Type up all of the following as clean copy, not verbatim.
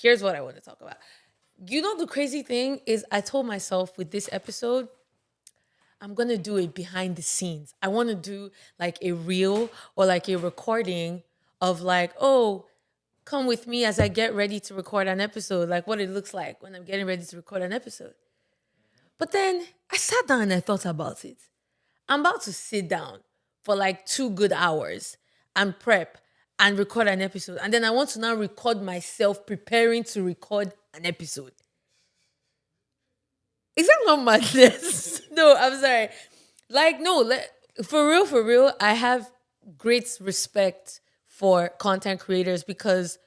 Here's what I want to talk about. You know, the crazy thing is, I told myself with this episode, I'm going to do it behind the scenes. I want to do like a reel or like a recording of like, oh, come with me as I get ready to record an episode, like what it looks like when I'm getting ready to record an episode. But then I sat down and I thought about it. I'm about to sit down for like 2 good hours and prep and record an episode. And then I want to now record myself preparing to record an episode. Is that not madness? No, I'm sorry. Like, no, for real, I have great respect for content creators because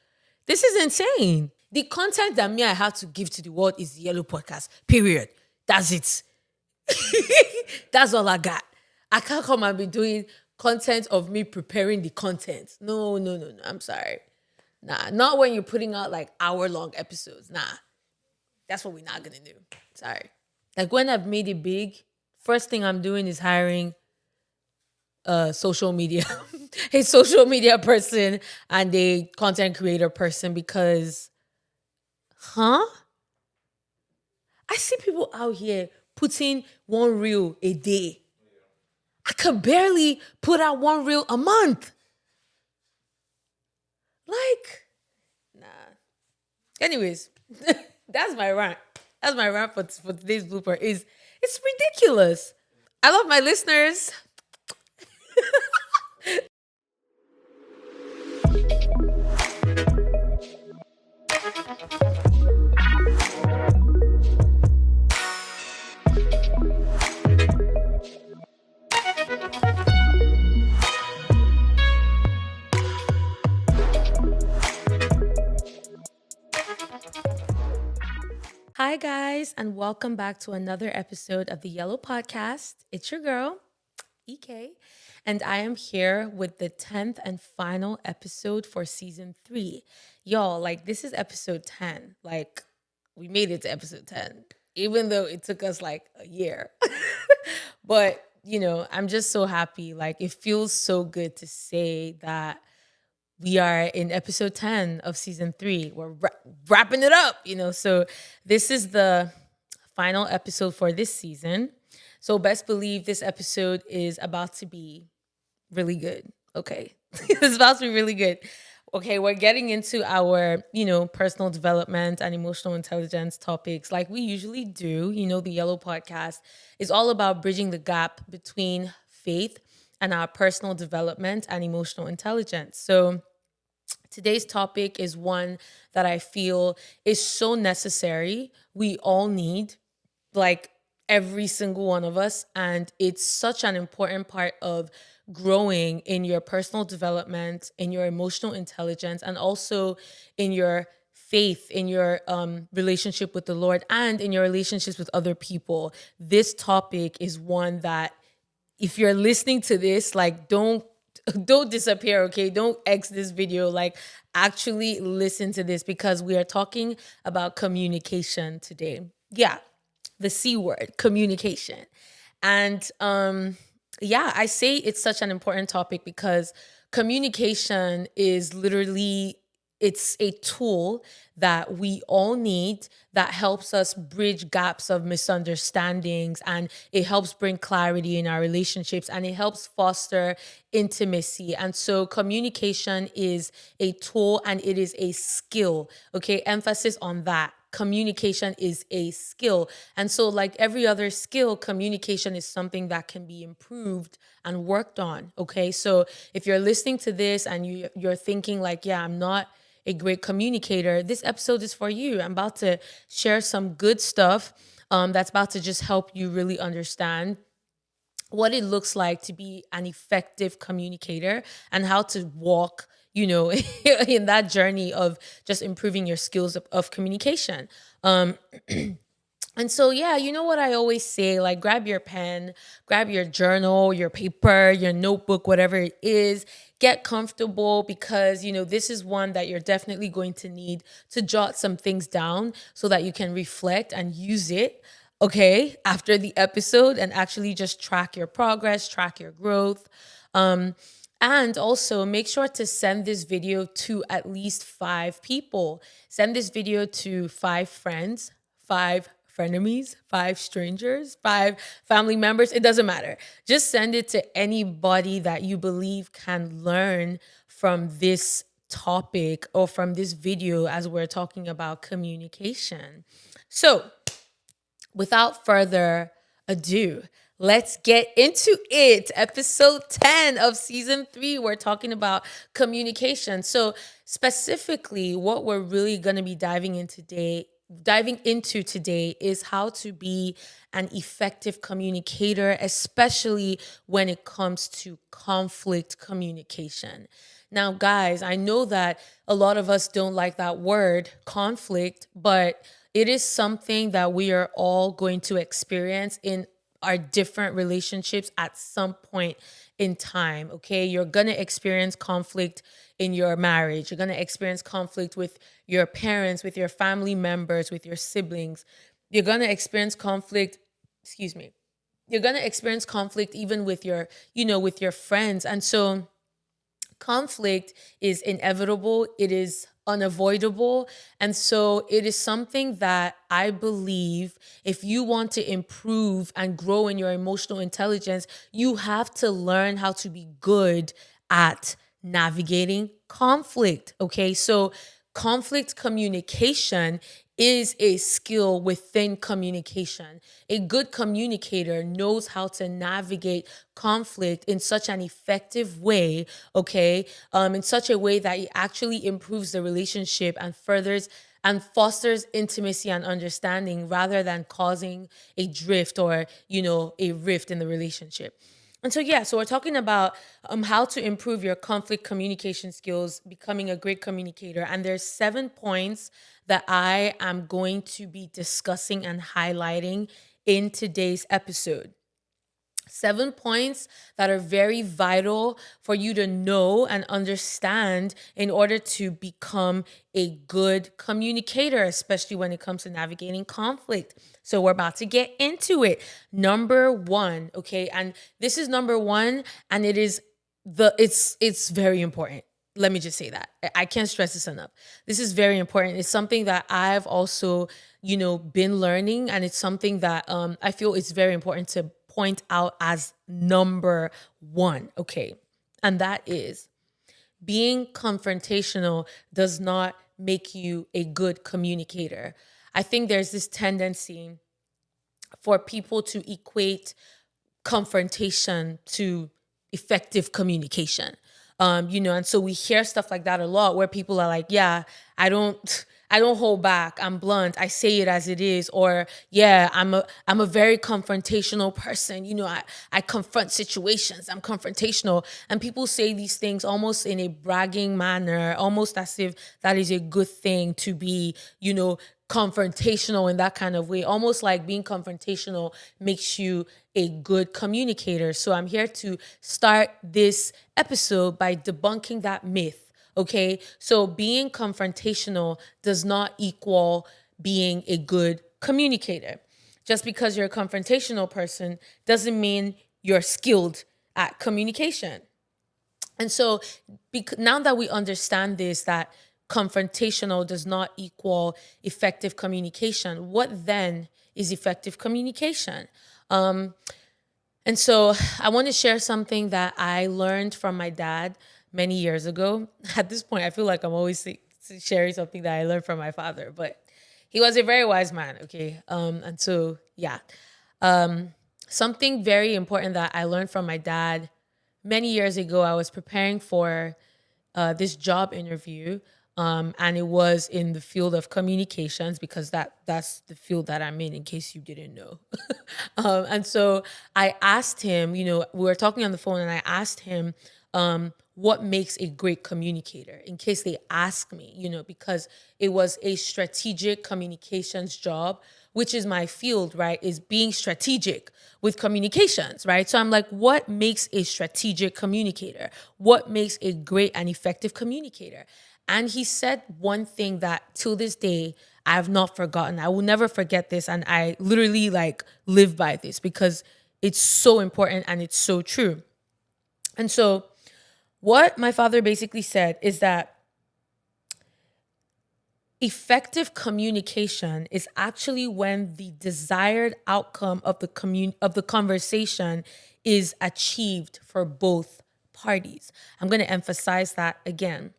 this is insane. The content that me I have to give to the world is the Yellow Podcast. Period. That's it. That's all I got. I can't come and be doing content of me preparing the content. No, no, no, no. I'm sorry. Nah, not when you're putting out like hour-long episodes. Nah, that's what we're not gonna do. Sorry. Like when I've made it big, first thing I'm doing is hiring social media, a social media person and a content creator person because, huh? I see people out here putting one reel a day. I could barely put out one reel a month. Like, nah. Anyways, that's my rant. That's my rant for today's blooper. It's ridiculous. I love my listeners. Hi, guys, and welcome back to another episode of the Yellow Podcast. It's your girl, EK, and I am here with the 10th and final episode for season 3. Y'all, like, this is episode 10. Like, we made it to episode 10, even though it took us like a year. But, I'm just so happy. Like, it feels so good to say that we are in episode 10 of season 3. We're wrapping it up, So this is the final episode for this season. So best believe this episode is about to be really good. Okay. It's about to be really good. Okay, we're getting into our, personal development and emotional intelligence topics like we usually do. The Yellow Podcast is all about bridging the gap between faith and our personal development and emotional intelligence. So today's topic is one that I feel is so necessary. We all need, like every single one of us. And it's such an important part of growing in your personal development, in your emotional intelligence, and also in your faith, in your relationship with the Lord, and in your relationships with other people. This topic is one that if you're listening to this, like don't disappear, okay? Don't X this video. Like actually listen to this because we are talking about communication today. Yeah, the C word, communication. And yeah, I say it's such an important topic because communication is literally it's a tool that we all need that helps us bridge gaps of misunderstandings, and it helps bring clarity in our relationships, and it helps foster intimacy. And so communication is a tool and it is a skill. Okay, emphasis on that. Communication is a skill. And so, like every other skill, communication is something that can be improved and worked on. Okay. So if you're listening to this and you're thinking like, yeah, I'm not a great communicator, this episode is for you. I'm about to share some good stuff that's about to just help you really understand what it looks like to be an effective communicator and how to walk, in that journey of just improving your skills of communication. And so, yeah, you know what I always say, like grab your pen, grab your journal, your paper, your notebook, whatever it is, get comfortable because, this is one that you're definitely going to need to jot some things down so that you can reflect and use it, okay, after the episode and actually just track your progress, track your growth. And also make sure to send this video to at least 5 people. Send this video to 5 friends, 5 frenemies, 5 strangers, 5 family members. It doesn't matter. Just send it to anybody that you believe can learn from this topic or from this video as we're talking about communication. So, without further ado, let's get into it. Episode 10 of season 3, we're talking about communication. So, specifically, what we're really going to be diving into today is how to be an effective communicator, especially when it comes to conflict communication. Now, guys, I know that a lot of us don't like that word, conflict, but it is something that we are all going to experience in our different relationships at some point in time. Okay. You're going to experience conflict in your marriage. You're going to experience conflict with your parents, with your family members, with your siblings. You're going to experience conflict, excuse me. You're going to experience conflict even with with your friends. And so, conflict is inevitable, it is unavoidable. And so it is something that I believe if you want to improve and grow in your emotional intelligence, you have to learn how to be good at navigating conflict. Okay. So conflict communication is a skill within communication. A good communicator knows how to navigate conflict in such an effective way, okay, in such a way that it actually improves the relationship and furthers and fosters intimacy and understanding rather than causing a drift or, a rift in the relationship. And so, yeah, so we're talking about how to improve your conflict communication skills, becoming a great communicator. And there's 7 points that I am going to be discussing and highlighting in today's episode. 7 points that are very vital for you to know and understand in order to become a good communicator, especially when it comes to navigating conflict. So we're about to get into it. Number one, okay, and this is number one, and it's very important. Let me just say that. I can't stress this enough. This is very important. It's something that I've also, been learning, and it's something that I feel it's very important to point out as number one. Okay. And that is being confrontational does not make you a good communicator. I think there's this tendency for people to equate confrontation to effective communication. And so we hear stuff like that a lot where people are like, yeah, I don't hold back. I'm blunt. I say it as it is. Or yeah, I'm a very confrontational person. I confront situations. I'm confrontational. And people say these things almost in a bragging manner, almost as if that is a good thing to be, confrontational in that kind of way, almost like being confrontational makes you a good communicator. So I'm here to start this episode by debunking that myth. Okay. So being confrontational does not equal being a good communicator. Just because you're a confrontational person doesn't mean you're skilled at communication. And so now that we understand this, that confrontational does not equal effective communication, what then is effective communication? And so I want to share something that I learned from my dad many years ago. At this point, I feel like I'm always sharing something that I learned from my father, but he was a very wise man, okay? And so, yeah. Something very important that I learned from my dad many years ago, I was preparing for this job interview, and it was in the field of communications because that's the field that I'm in case you didn't know. And so I asked him, we were talking on the phone, and I asked him what makes a great communicator in case they ask me, because it was a strategic communications job, which is my field, right? Is being strategic with communications, right? So I'm like, what makes a strategic communicator? What makes a great and effective communicator? And he said one thing that till this day, I have not forgotten. I will never forget this. And I literally live by this because it's so important and it's so true. And so What my father basically said is that effective communication is actually when the desired outcome of the conversation is achieved for both parties. I'm going to emphasize that again.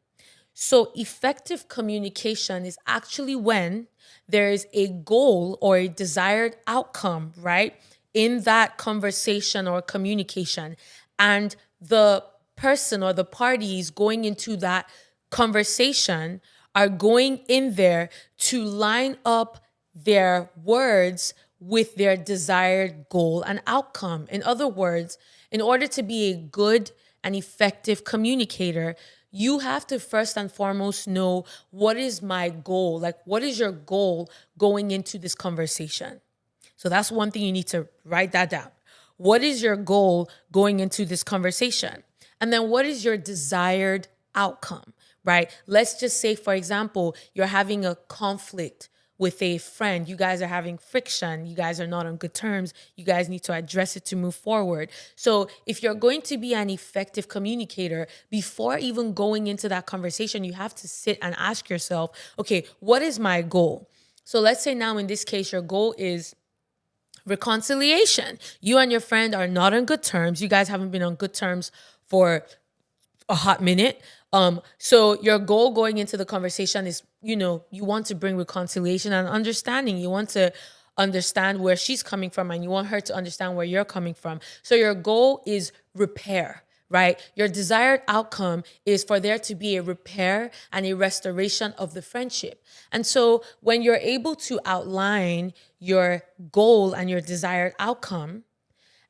So, effective communication is actually when there is a goal or a desired outcome, right, in that conversation or communication. And the person or the parties going into that conversation are going in there to line up their words with their desired goal and outcome. In other words, in order to be a good and effective communicator, you have to first and foremost know, what is my goal? Like, what is your goal going into this conversation? So that's one thing you need to write that down. What is your goal going into this conversation? And then what is your desired outcome, right? Let's just say, for example, you're having a conflict with a friend. You guys are having friction. You guys are not on good terms. You guys need to address it to move forward. So if you're going to be an effective communicator, before even going into that conversation, you have to sit and ask yourself, okay, what is my goal? So let's say now in this case, your goal is reconciliation. You and your friend are not on good terms. You guys haven't been on good terms for a hot minute. So your goal going into the conversation is, you want to bring reconciliation and understanding. You want to understand where she's coming from, and you want her to understand where you're coming from. So your goal is repair, right? Your desired outcome is for there to be a repair and a restoration of the friendship. And so when you're able to outline your goal and your desired outcome,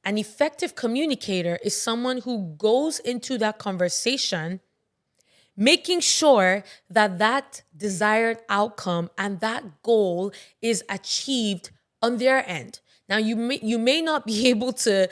an effective communicator is someone who goes into that conversation making sure that that desired outcome and that goal is achieved on their end. Now, you may not be able to,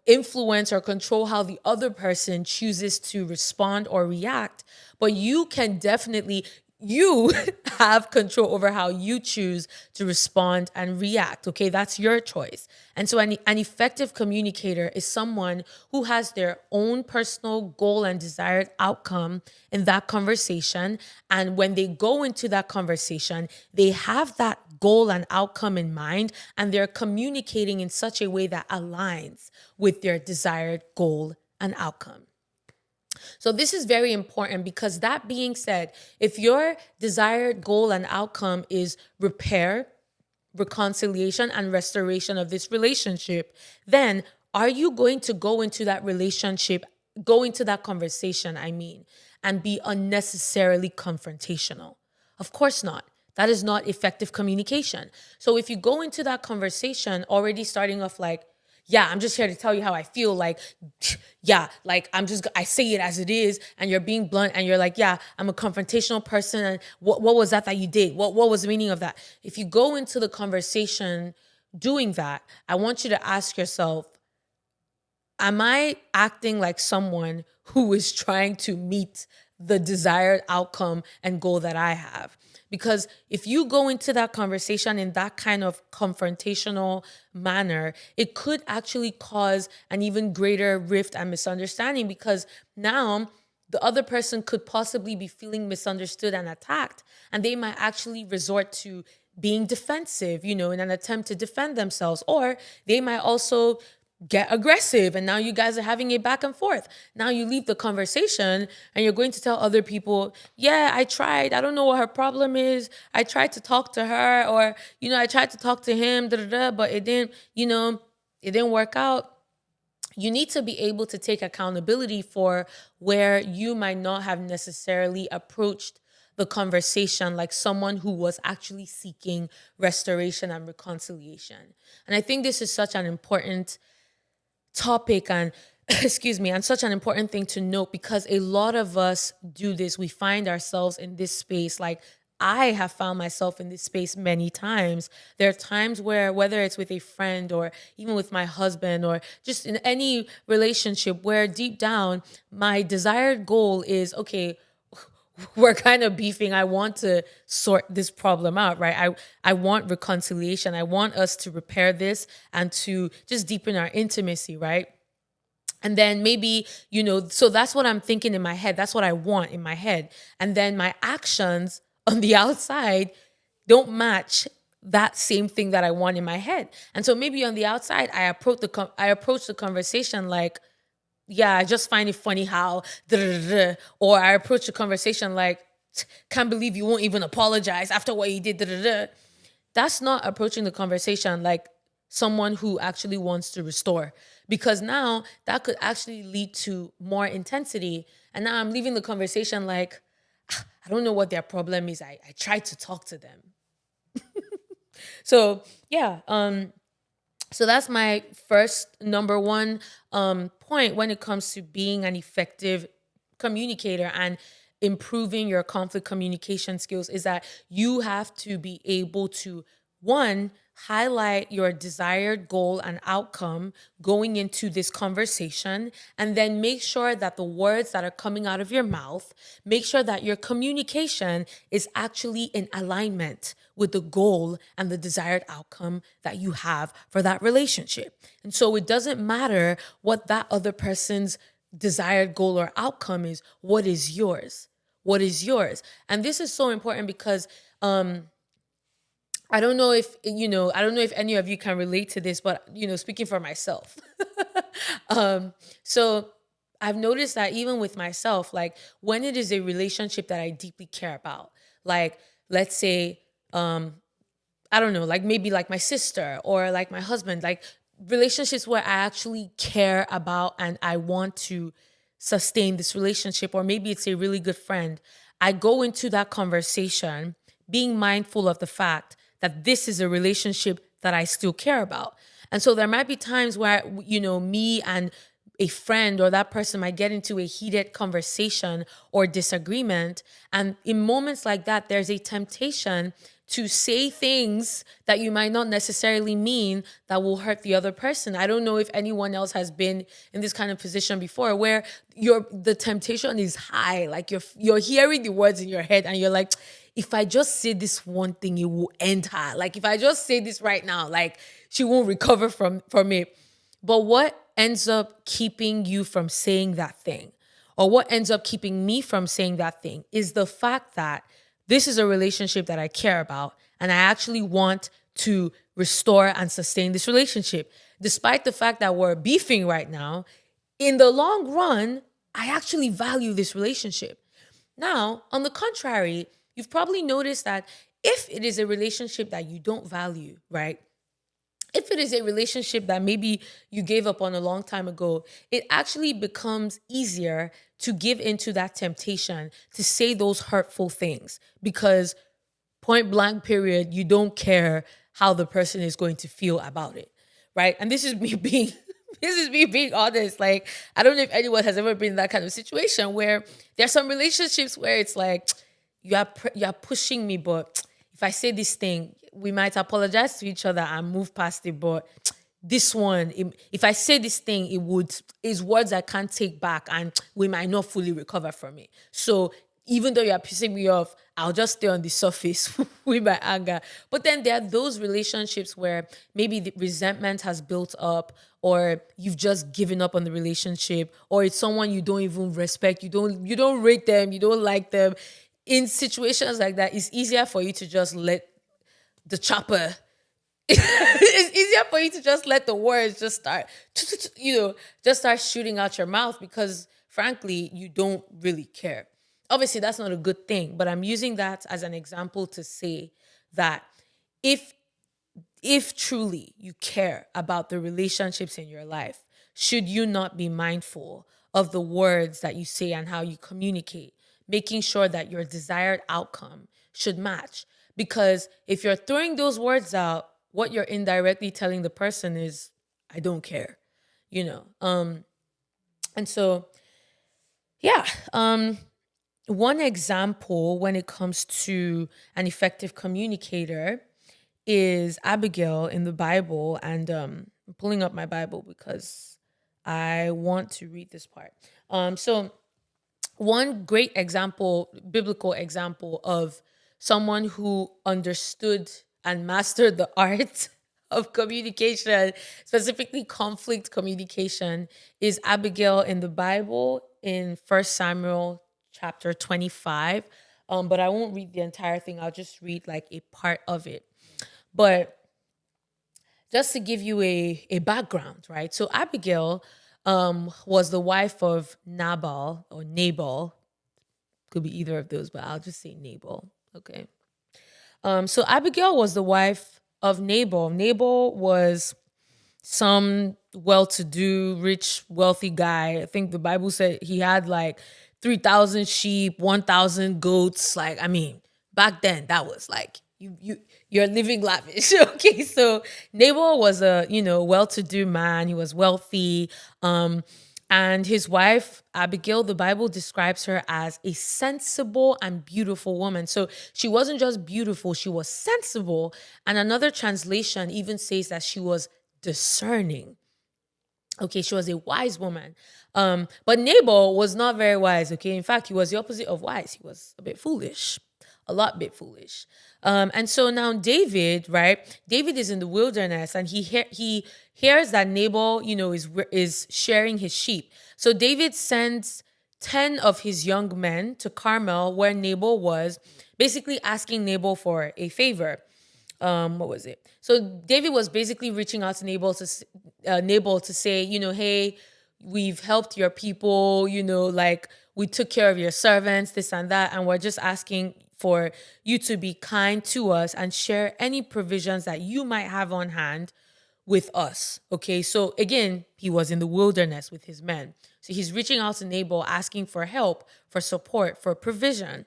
influence or control how the other person chooses to respond or react, but you can definitely you have control over how you choose to respond and react. Okay, that's your choice. And so an effective communicator is someone who has their own personal goal and desired outcome in that conversation. And when they go into that conversation, they have that goal and outcome in mind, and they're communicating in such a way that aligns with their desired goal and outcome. So this is very important, because that being said, if your desired goal and outcome is repair, reconciliation, and restoration of this relationship, then are you going to go into that relationship, go into that conversation, and be unnecessarily confrontational? Of course not. That is not effective communication. So if you go into that conversation already starting off like, yeah, I'm just here to tell you how I feel. Like, yeah, like I say it as it is, and you're being blunt, and you're like, yeah, I'm a confrontational person. And what was that you did? What was the meaning of that? If you go into the conversation doing that, I want you to ask yourself, am I acting like someone who is trying to meet the desired outcome and goal that I have? Because if you go into that conversation in that kind of confrontational manner, it could actually cause an even greater rift and misunderstanding, because now the other person could possibly be feeling misunderstood and attacked, and they might actually resort to being defensive, in an attempt to defend themselves, or they might also get aggressive, and now you guys are having a back and forth. Now you leave the conversation and you're going to tell other people, yeah, I tried, I don't know what her problem is, I tried to talk to her, or I tried to talk to him, but it didn't work out. You need to be able to take accountability for where you might not have necessarily approached the conversation like someone who was actually seeking restoration and reconciliation. And I think this is such an important topic and excuse me, and such an important thing to note, because a lot of us do this. We find ourselves in this space. Like, I have found myself in this space many times. There are times where, whether it's with a friend or even with my husband or just in any relationship, where deep down my desired goal is, okay, we're kind of beefing. I want to sort this problem out, right? I want reconciliation. I want us to repair this and to just deepen our intimacy, right? And then maybe, so that's what I'm thinking in my head. That's what I want in my head. And then my actions on the outside don't match that same thing that I want in my head. And so maybe on the outside, I approach the conversation like, yeah, I just find it funny how, da, da, da, da. Or I approach the conversation like, can't believe you won't even apologize after what you did. Da, da, da. That's not approaching the conversation like someone who actually wants to restore, because now that could actually lead to more intensity. And now I'm leaving the conversation like, I don't know what their problem is. I tried to talk to them. So yeah, so that's my first number one point when it comes to being an effective communicator and improving your conflict communication skills, is that you have to be able to, one, highlight your desired goal and outcome going into this conversation, and then make sure that the words that are coming out of your mouth, make sure that your communication is actually in alignment with the goal and the desired outcome that you have for that relationship. And so it doesn't matter what that other person's desired goal or outcome is. What is yours? What is yours? And this is so important because I don't know if I don't know if any of you can relate to this, but speaking for myself. So I've noticed that even with myself, like when it is a relationship that I deeply care about, like let's say I don't know, like maybe like my sister or like my husband, like relationships where I actually care about and I want to sustain this relationship, or maybe it's a really good friend. I go into that conversation being mindful of the fact that this is a relationship that I still care about. And so there might be times where, me and a friend or that person might get into a heated conversation or disagreement. And in moments like that, there's a temptation to say things that you might not necessarily mean that will hurt the other person. I don't know if anyone else has been in this kind of position before where the temptation is high. Like you're hearing the words in your head and you're like, if I just say this one thing, it will end her. Like if I just say this right now, like she won't recover from it. But what ends up keeping you from saying that thing, or what ends up keeping me from saying that thing, is the fact that this is a relationship that I care about and I actually want to restore and sustain this relationship. Despite the fact that we're beefing right now, in the long run, I actually value this relationship. Now, on the contrary, you've probably noticed that if it is a relationship that you don't value, right? If it is a relationship that maybe you gave up on a long time ago, it actually becomes easier to give into that temptation to say those hurtful things, because point blank period, you don't care how the person is going to feel about it, right? And this is me being this is me being honest. Like, I don't know if anyone has ever been in that kind of situation where there's some relationships where it's like you're pushing me, but if I say this thing, we might apologize to each other and move past it. But this one, if I say this thing, is words I can't take back, and we might not fully recover from it. So even though you're pissing me off, I'll just stay on the surface with my anger. But then there are those relationships where maybe the resentment has built up, or you've just given up on the relationship, or it's someone you don't even respect, you don't rate them, you don't like them. In situations like that, it's easier for you to just let the chopper it's easier for you to just let the words just start just start shooting out your mouth, because frankly you don't really care. Obviously that's not a good thing, but I'm using that as an example to say that if if truly you care about the relationships in your life, should you not be mindful of the words that you say and how you communicate, making sure that your desired outcome should match? Because if you're throwing those words out, what you're indirectly telling the person is, I don't care, you know? And so, yeah, one example when it comes to an effective communicator is Abigail in the Bible. And I'm pulling up my Bible because I want to read this part. So one great example, biblical example of someone who understood and mastered the art of communication, specifically conflict communication, is Abigail in the Bible in First Samuel chapter 25. But I won't read the entire thing. I'll just read like a part of it. But just to give you a background, right? So Abigail was the wife of Nabal or Nabal. Could be either of those, but I'll just say Nabal. Okay. So Abigail was the wife of Nabal. Nabal was some well-to-do, rich, wealthy guy. I think the Bible said he had like 3,000 sheep, 1,000 goats. Like, I mean, back then that was like you're living lavish. Okay, so Nabal was a well-to-do man. He was wealthy. And his wife, Abigail, the Bible describes her as a sensible and beautiful woman. So she wasn't just beautiful, she was sensible. And another translation even says that she was discerning. Okay, she was a wise woman. But Nabal was not very wise. Okay, in fact, he was the opposite of wise. He was a bit foolish, a lot bit foolish. And so now David, right? David is in the wilderness, and he hears that Nabal, is sharing his sheep. So David sends 10 of his young men to Carmel, where Nabal was, basically asking Nabal for a favor. What was it? So David was basically reaching out to Nabal to say, hey, we've helped your people, like we took care of your servants, this and that, and we're just asking for you to be kind to us and share any provisions that you might have on hand with us. Okay, so again, he was in the wilderness with his men. So he's reaching out to Nabal, asking for help, for support, for provision.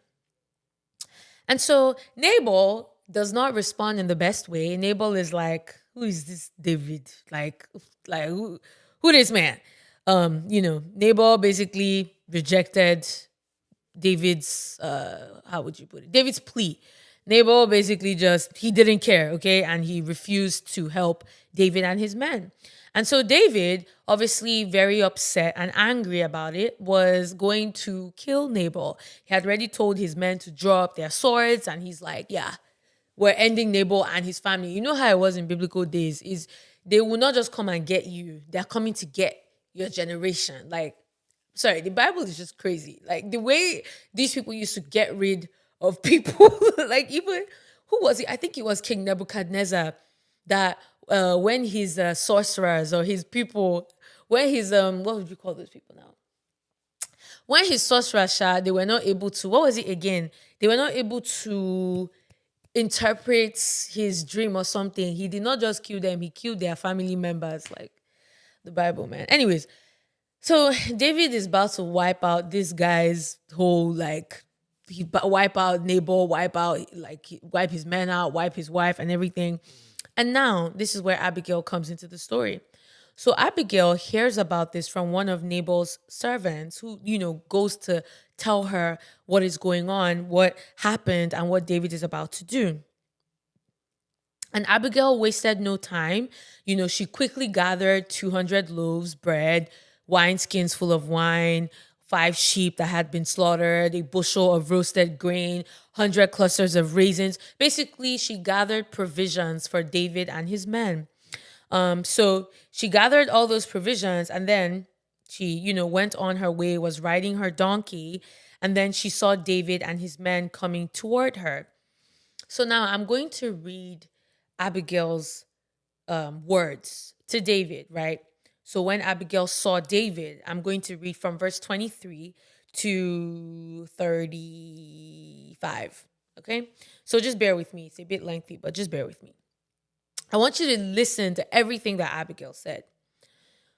And so Nabal does not respond in the best way. Nabal is like, who is this David? Like who this man? Nabal basically rejected David's how would you put it? David's plea. Nabal basically just he didn't care, okay, and he refused to help David and his men. And so David, obviously very upset and angry about it, was going to kill Nabal. He had already told his men to draw up their swords, and he's like, yeah, we're ending Nabal and his family. You know how it was in biblical days is they will not just come and get you, they're coming to get your generation. Like, sorry, the Bible is just crazy. Like the way these people used to get rid of people, like even who was it? I think it was King Nebuchadnezzar that when his sorcerers or his people, when his what would you call those people now? When his sorcerers, they were not able to. What was it again? They were not able to interpret his dream or something. He did not just kill them; he killed their family members. Like the Bible, man. Anyways, so David is about to wipe out this guy's whole wipe out Nabal, wipe his men out, wipe his wife and everything. And now this is where Abigail comes into the story. So Abigail hears about this from one of Nabal's servants who, goes to tell her what is going on, what happened, and what David is about to do. And Abigail wasted no time. She quickly gathered 200 loaves, bread, wineskins full of wine, 5 sheep that had been slaughtered, a bushel of roasted grain, 100 clusters of raisins. Basically, she gathered provisions for David and his men. So she gathered all those provisions, and then she, went on her way, was riding her donkey, and then she saw David and his men coming toward her. So now I'm going to read Abigail's words to David, right? So when Abigail saw David, I'm going to read from verse 23 to 35. Okay. So just bear with me. It's a bit lengthy, but just bear with me. I want you to listen to everything that Abigail said.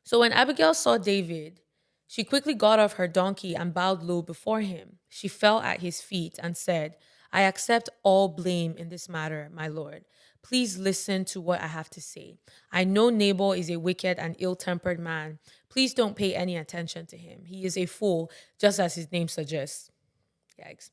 So when Abigail saw David, she quickly got off her donkey and bowed low before him. She fell at his feet and said, I accept all blame in this matter, my lord. Please listen to what I have to say. I know Nabal is a wicked and ill-tempered man. Please don't pay any attention to him. He is a fool, just as his name suggests. Yikes.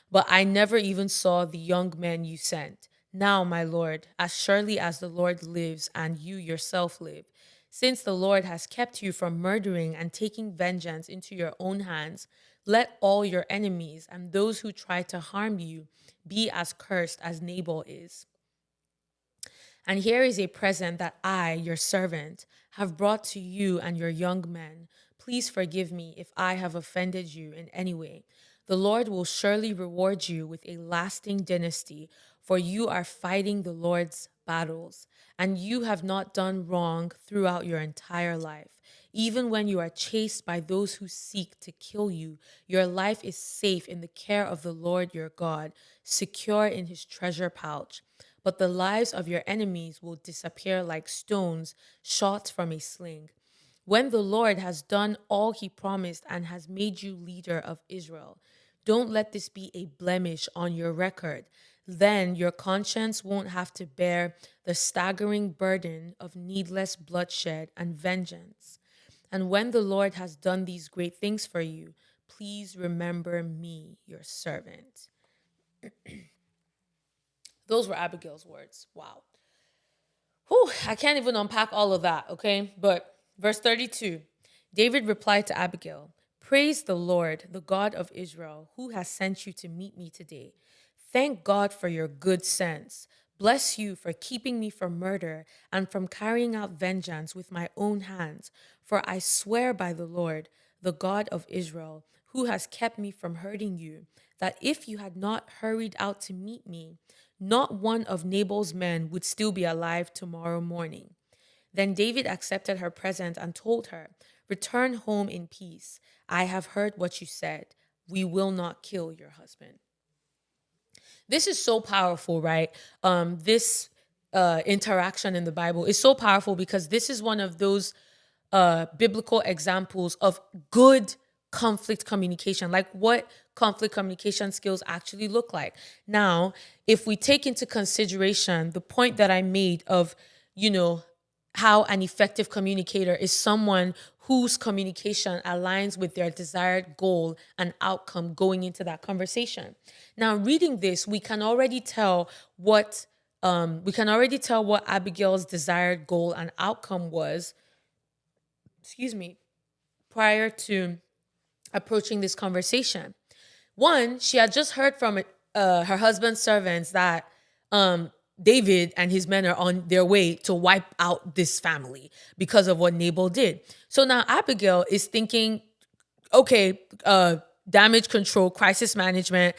But I never even saw the young men you sent. Now, my lord, as surely as the Lord lives and you yourself live, since the Lord has kept you from murdering and taking vengeance into your own hands, let all your enemies and those who try to harm you be as cursed as Nabal is. And here is a present that I, your servant, have brought to you and your young men. Please forgive me if I have offended you in any way. The Lord will surely reward you with a lasting dynasty, for you are fighting the Lord's battles, and you have not done wrong throughout your entire life. Even when you are chased by those who seek to kill you, your life is safe in the care of the Lord your God, secure in his treasure pouch. But the lives of your enemies will disappear like stones shot from a sling. When the Lord has done all he promised and has made you leader of Israel, don't let this be a blemish on your record. Then your conscience won't have to bear the staggering burden of needless bloodshed and vengeance. And when the Lord has done these great things for you, please remember me, your servant. Those were Abigail's words. Wow. Whew, I can't even unpack all of that, okay? But verse 32, David replied to Abigail, "Praise the Lord, the God of Israel, who has sent you to meet me today. Thank God for your good sense. Bless you for keeping me from murder and from carrying out vengeance with my own hands. For I swear by the Lord, the God of Israel, who has kept me from hurting you, that if you had not hurried out to meet me, not one of Nabal's men would still be alive tomorrow morning." Then David accepted her present and told her, "Return home in peace. I have heard what you said. We will not kill your husband." This is so powerful, right? This interaction in the Bible is so powerful because this is one of those biblical examples of good conflict communication, like what conflict communication skills actually look like. Now, if we take into consideration the point that I made of, you know, how an effective communicator is someone whose communication aligns with their desired goal and outcome going into that conversation. Now, reading this, we can already tell what Abigail's desired goal and outcome was, excuse me, prior to approaching this conversation. One, she had just heard from her husband's servants that David and his men are on their way to wipe out this family because of what Nabal did. So now Abigail is thinking, okay, damage control, crisis management,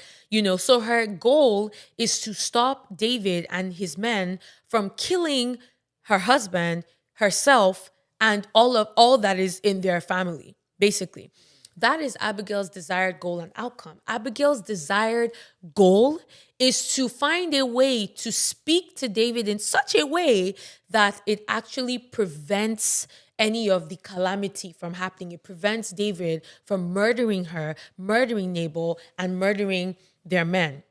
so her goal is to stop David and his men from killing her husband, herself, and all that is in their family, basically. That is Abigail's desired goal and outcome. Abigail's desired goal is to find a way to speak to David in such a way that it actually prevents any of the calamity from happening. It prevents David from murdering her, murdering Nabal, and murdering their men.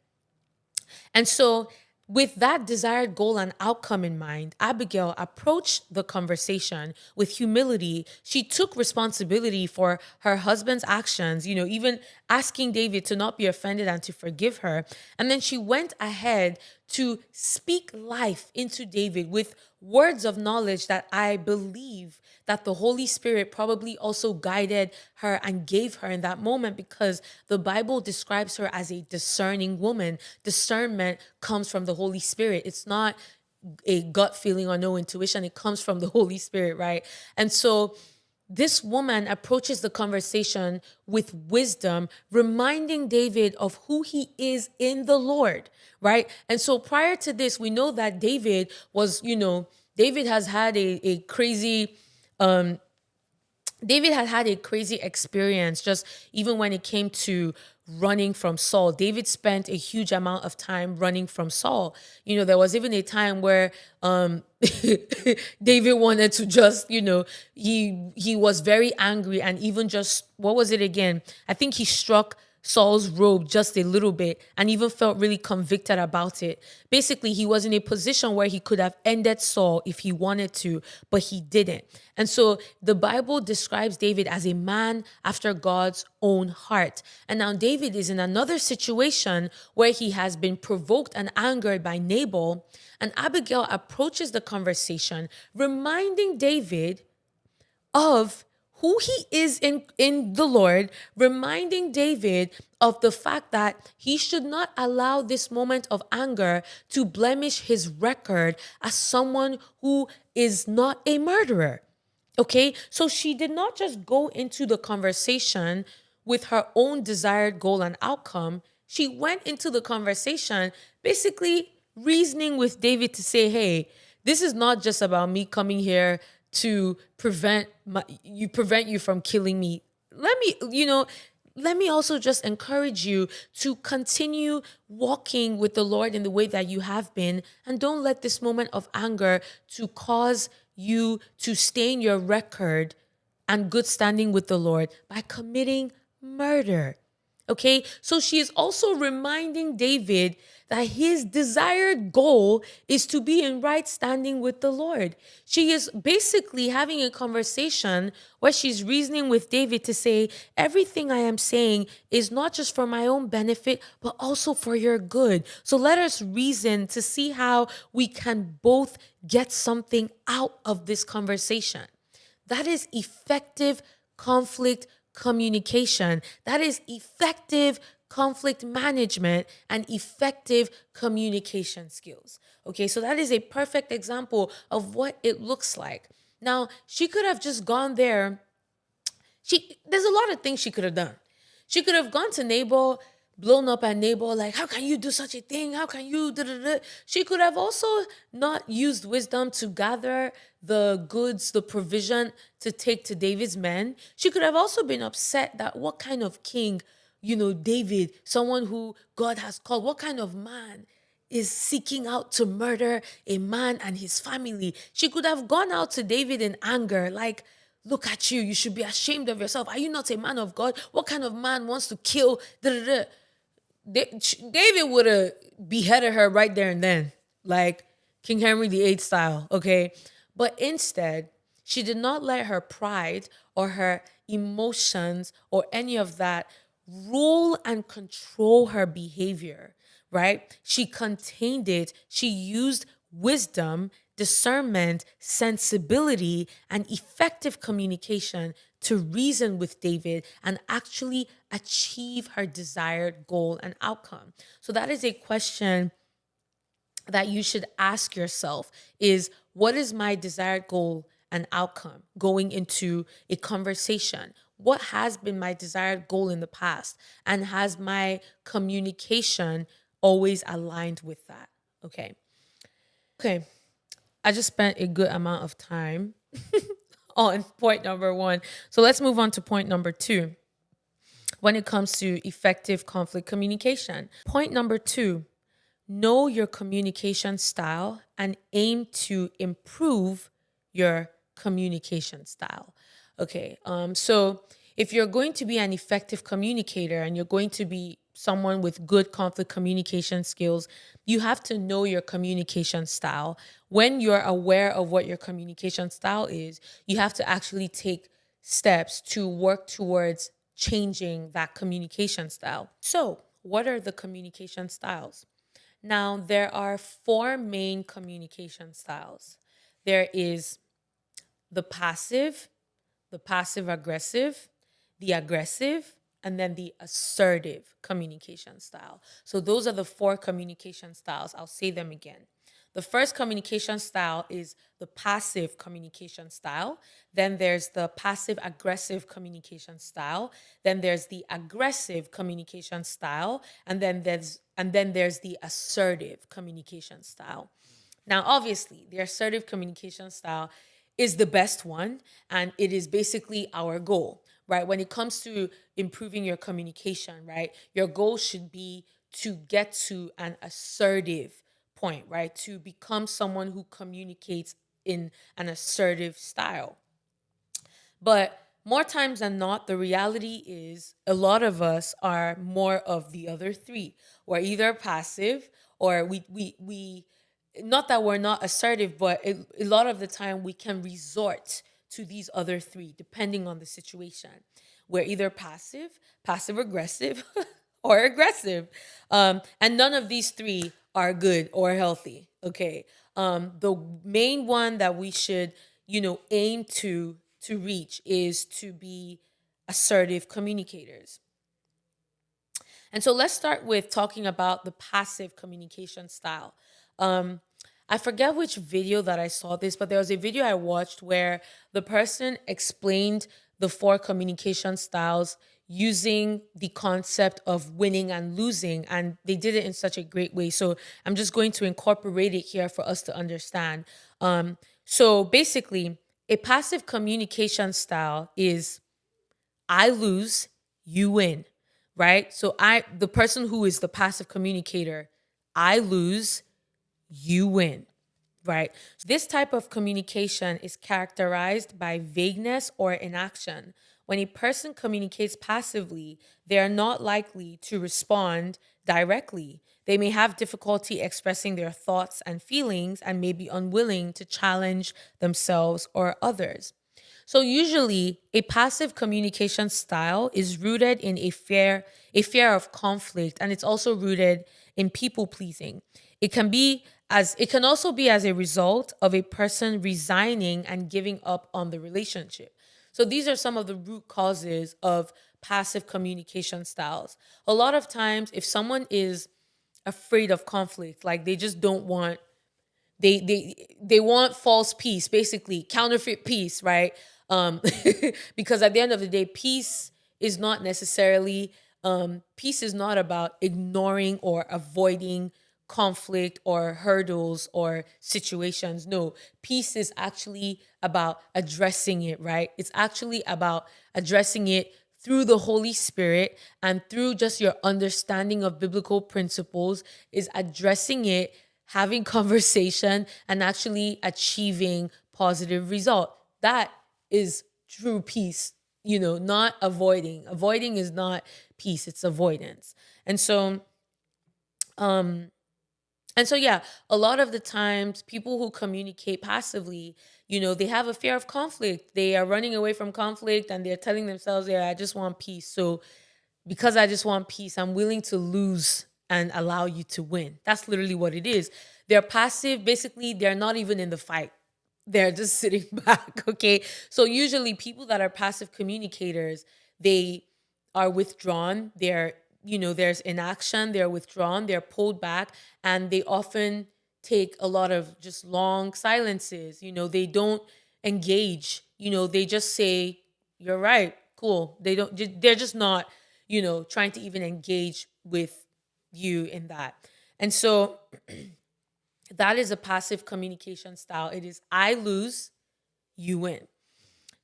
And so, with that desired goal and outcome in mind, Abigail approached the conversation with humility. She took responsibility for her husband's actions, even asking David to not be offended and to forgive her. And then she went ahead to speak life into David with words of knowledge that I believe that the Holy Spirit probably also guided her and gave her in that moment, because the Bible describes her as a discerning woman. Discernment comes from the Holy Spirit. It's not a gut feeling or no intuition. It comes from the Holy Spirit, right? And so this woman approaches the conversation with wisdom, reminding David of who he is in the Lord, right? And so prior to this, we know that David was, David has had a crazy David had a crazy experience just even when it came to running from Saul. David spent a huge amount of time running from Saul. There was even a time where David wanted to just, he was very angry and even just, what was it again? I think he struck Saul's robe just a little bit and even felt really convicted about it. Basically, he was in a position where he could have ended Saul if he wanted to, but he didn't. And so the Bible describes David as a man after God's own heart. And now David is in another situation where he has been provoked and angered by Nabal, and Abigail approaches the conversation, reminding David of who he is in the Lord, reminding David of the fact that he should not allow this moment of anger to blemish his record as someone who is not a murderer. Okay, so she did not just go into the conversation with her own desired goal and outcome. She went into the conversation basically reasoning with David to say, hey, this is not just about me coming here to prevent you from killing me. Let me also just encourage you to continue walking with the Lord in the way that you have been, and don't let this moment of anger to cause you to stain your record and good standing with the Lord by committing murder. Okay, so she is also reminding David that his desired goal is to be in right standing with the Lord. She is basically having a conversation where she's reasoning with David to say, everything I am saying is not just for my own benefit, but also for your good. So let us reason to see how we can both get something out of this conversation. That is effective conflict communication. That is effective conflict management and effective communication skills. Okay, so that is a perfect example of what it looks like. Now, she could have just gone there. There's a lot of things she could have done. She could have gone to Nabal, blown up at Nabal, like, how can you do such a thing? How can you? Da, da, da. She could have also not used wisdom to gather the goods, the provision to take to David's men. She could have also been upset that what kind of king, David, someone who God has called, what kind of man is seeking out to murder a man and his family. She could have gone out to David in anger, like, look at you. You should be ashamed of yourself. Are you not a man of God? What kind of man wants to kill? Da, da, da. David would have beheaded her right there and then, like King Henry VIII style, okay? But instead, she did not let her pride or her emotions or any of that rule and control her behavior, right? She contained it. She used wisdom, discernment, sensibility, and effective communication to reason with David and actually achieve her desired goal and outcome. So that is a question that you should ask yourself is, what is my desired goal and outcome going into a conversation? What has been my desired goal in the past? And has my communication always aligned with that? Okay. Okay. I just spent a good amount of time on point number one. So let's move on to point number two when it comes to effective conflict communication. Point number two, know your communication style and aim to improve your communication style. Okay, so if you're going to be an effective communicator and you're going to be someone with good conflict communication skills, you have to know your communication style. When you're aware of what your communication style is, you have to actually take steps to work towards changing that communication style. So, what are the communication styles? Now, there are four main communication styles. There is the passive aggressive, the aggressive, and then the assertive communication style. So those are the four communication styles. I'll say them again. The first communication style is the passive communication style. Then there's the passive aggressive communication style. Then there's the aggressive communication style, and then there's the assertive communication style. Now, obviously, the assertive communication style is the best one, and it is basically our goal, right? When it comes to improving your communication, right? Your goal should be to get to an assertive point, right? To become someone who communicates in an assertive style. But more times than not, the reality is a lot of us are more of the other three. We're either passive or we not that we're not assertive, but a lot of the time we can resort to these other three depending on the situation. We're either passive aggressive, or aggressive. And none of these three are good or healthy. Okay. The main one that we should, aim to to reach is to be assertive communicators. And so let's start with talking about the passive communication style. Um, I forget which video that I saw this, but there was a video I watched where the person explained the four communication styles using the concept of winning and losing. And they did it in such a great way. So I'm just going to incorporate it here for us to understand. So basically, a passive communication style is I lose, you win, right? So the person who is the passive communicator, I lose, you win, right? So this type of communication is characterized by vagueness or inaction. When a person communicates passively, they are not likely to respond directly. They may have difficulty expressing their thoughts and feelings and may be unwilling to challenge themselves or others. So usually a passive communication style is rooted in a fear of conflict, and it's also rooted in people pleasing. It can also be as a result of a person resigning and giving up on the relationship. So these are some of the root causes of passive communication styles. A lot of times if someone is afraid of conflict, like they just don't want they want false peace, basically counterfeit peace, right? um because at the end of the day, peace is not about ignoring or avoiding conflict or hurdles or situations. No, peace is actually about addressing it, right? It's actually about addressing it through the Holy Spirit and through just your understanding of biblical principles, is addressing it, having conversation, and actually achieving positive result. That is true peace, not avoiding. Avoiding is not peace, it's avoidance. And so um yeah, a lot of the times people who communicate passively, they have a fear of conflict. They are running away from conflict and they're telling themselves, yeah, I just want peace. So because I just want peace, I'm willing to lose and allow you to win. That's literally what it is. They're passive. Basically, they're not even in the fight. They're just sitting back. Okay. So usually people that are passive communicators, they are withdrawn. There's inaction. They're withdrawn. They're pulled back. And they often take a lot of just long silences. They don't engage. They just say, you're right. Cool. They're just not, trying to even engage with you in that. And so that is a passive communication style. It is I lose, you win.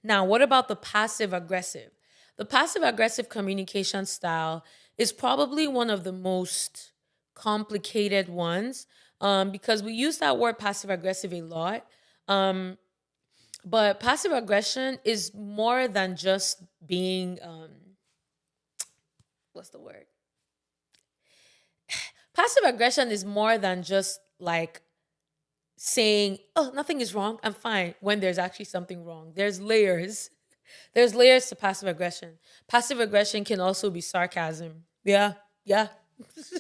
Now, what about the passive aggressive? The passive aggressive communication style is probably one of the most complicated ones, because we use that word passive aggressive a lot. Um, but passive aggression is more than just being, what's the word? Passive aggression is more than just like saying, oh, nothing is wrong, I'm fine, when there's actually something wrong. There's layers. There's layers to passive aggression. Passive aggression can also be sarcasm. Yeah, yeah.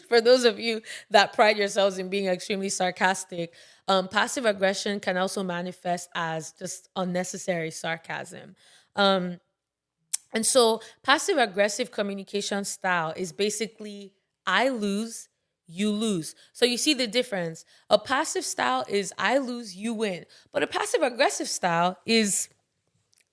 For those of you that pride yourselves in being extremely sarcastic, passive aggression can also manifest as just unnecessary sarcasm. Um, and so passive aggressive communication style is basically I lose, you lose. So you see the difference. A passive style is I lose, you win. But a passive aggressive style is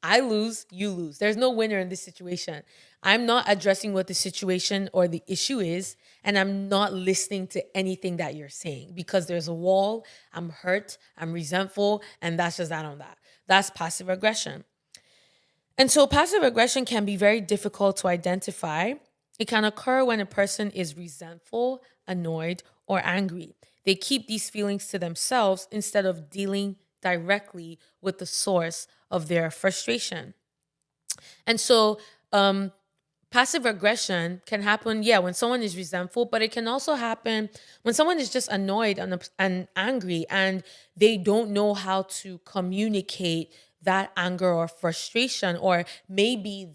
I lose, you lose. There's no winner in this situation. I'm not addressing what the situation or the issue is, and I'm not listening to anything that you're saying because there's a wall. I'm hurt, I'm resentful, and that's just that on that. That's passive aggression. And so passive aggression can be very difficult to identify. It can occur when a person is resentful, annoyed, or angry. They keep these feelings to themselves instead of dealing directly with the source of their frustration. And so, passive aggression can happen, yeah, when someone is resentful, but it can also happen when someone is just annoyed and angry and they don't know how to communicate that anger or frustration, or maybe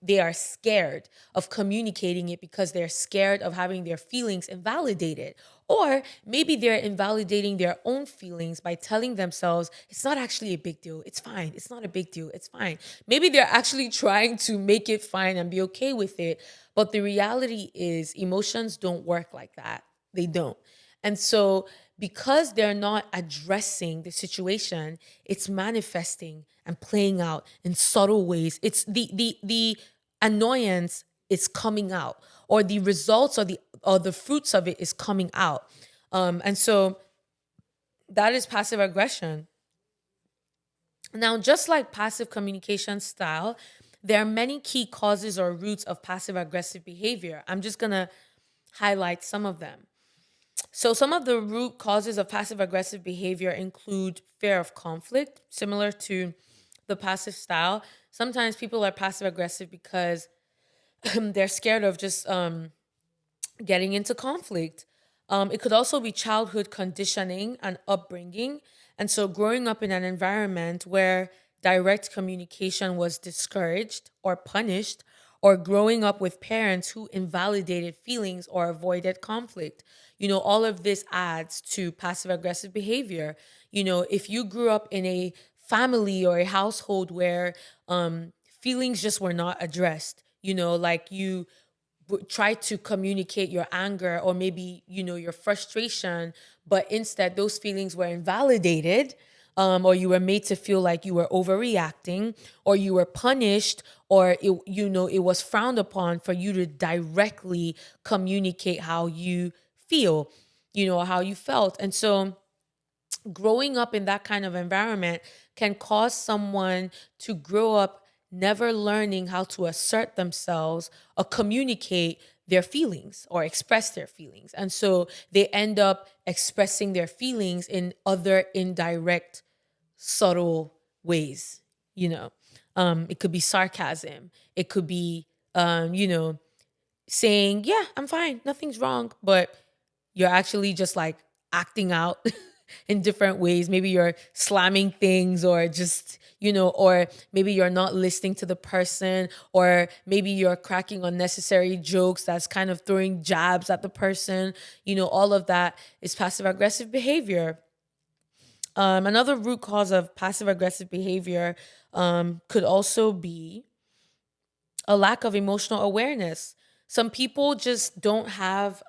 they are scared of communicating it because they're scared of having their feelings invalidated, Or maybe they're invalidating their own feelings by telling themselves it's not actually a big deal. It's fine. It's not a big deal. It's fine. Maybe they're actually trying to make it fine and be okay with it. But the reality is, emotions don't work like that. They don't. And so, because they're not addressing the situation, it's manifesting and playing out in subtle ways. It's the annoyance is coming out, or the results or the fruits of it is coming out. And so that is passive aggression. Now, just like passive communication style, there are many key causes or roots of passive aggressive behavior. I'm just going to highlight some of them. So, some of the root causes of passive aggressive behavior include fear of conflict, similar to the passive style. Sometimes people are passive aggressive because they're scared of just getting into conflict. It could also be childhood conditioning and upbringing. And so, growing up in an environment where direct communication was discouraged or punished, or growing up with parents who invalidated feelings or avoided conflict. All of this adds to passive aggressive behavior. If you grew up in a family or a household where feelings just were not addressed, like you try to communicate your anger or maybe your frustration, but instead those feelings were invalidated, or you were made to feel like you were overreacting, or you were punished, or it was frowned upon for you to directly communicate how you feel, or how you felt. And so growing up in that kind of environment can cause someone to grow up never learning how to assert themselves or communicate their feelings or express their feelings. And so they end up expressing their feelings in other indirect, subtle ways, you know. It could be sarcasm. It could be, saying, yeah, I'm fine, nothing's wrong, but you're actually just like acting out in different ways. Maybe you're slamming things, or just, or maybe you're not listening to the person, or maybe you're cracking unnecessary jokes that's kind of throwing jabs at the person. All of that is passive aggressive behavior. Another root cause of passive aggressive behavior could also be a lack of emotional awareness. Some people just don't have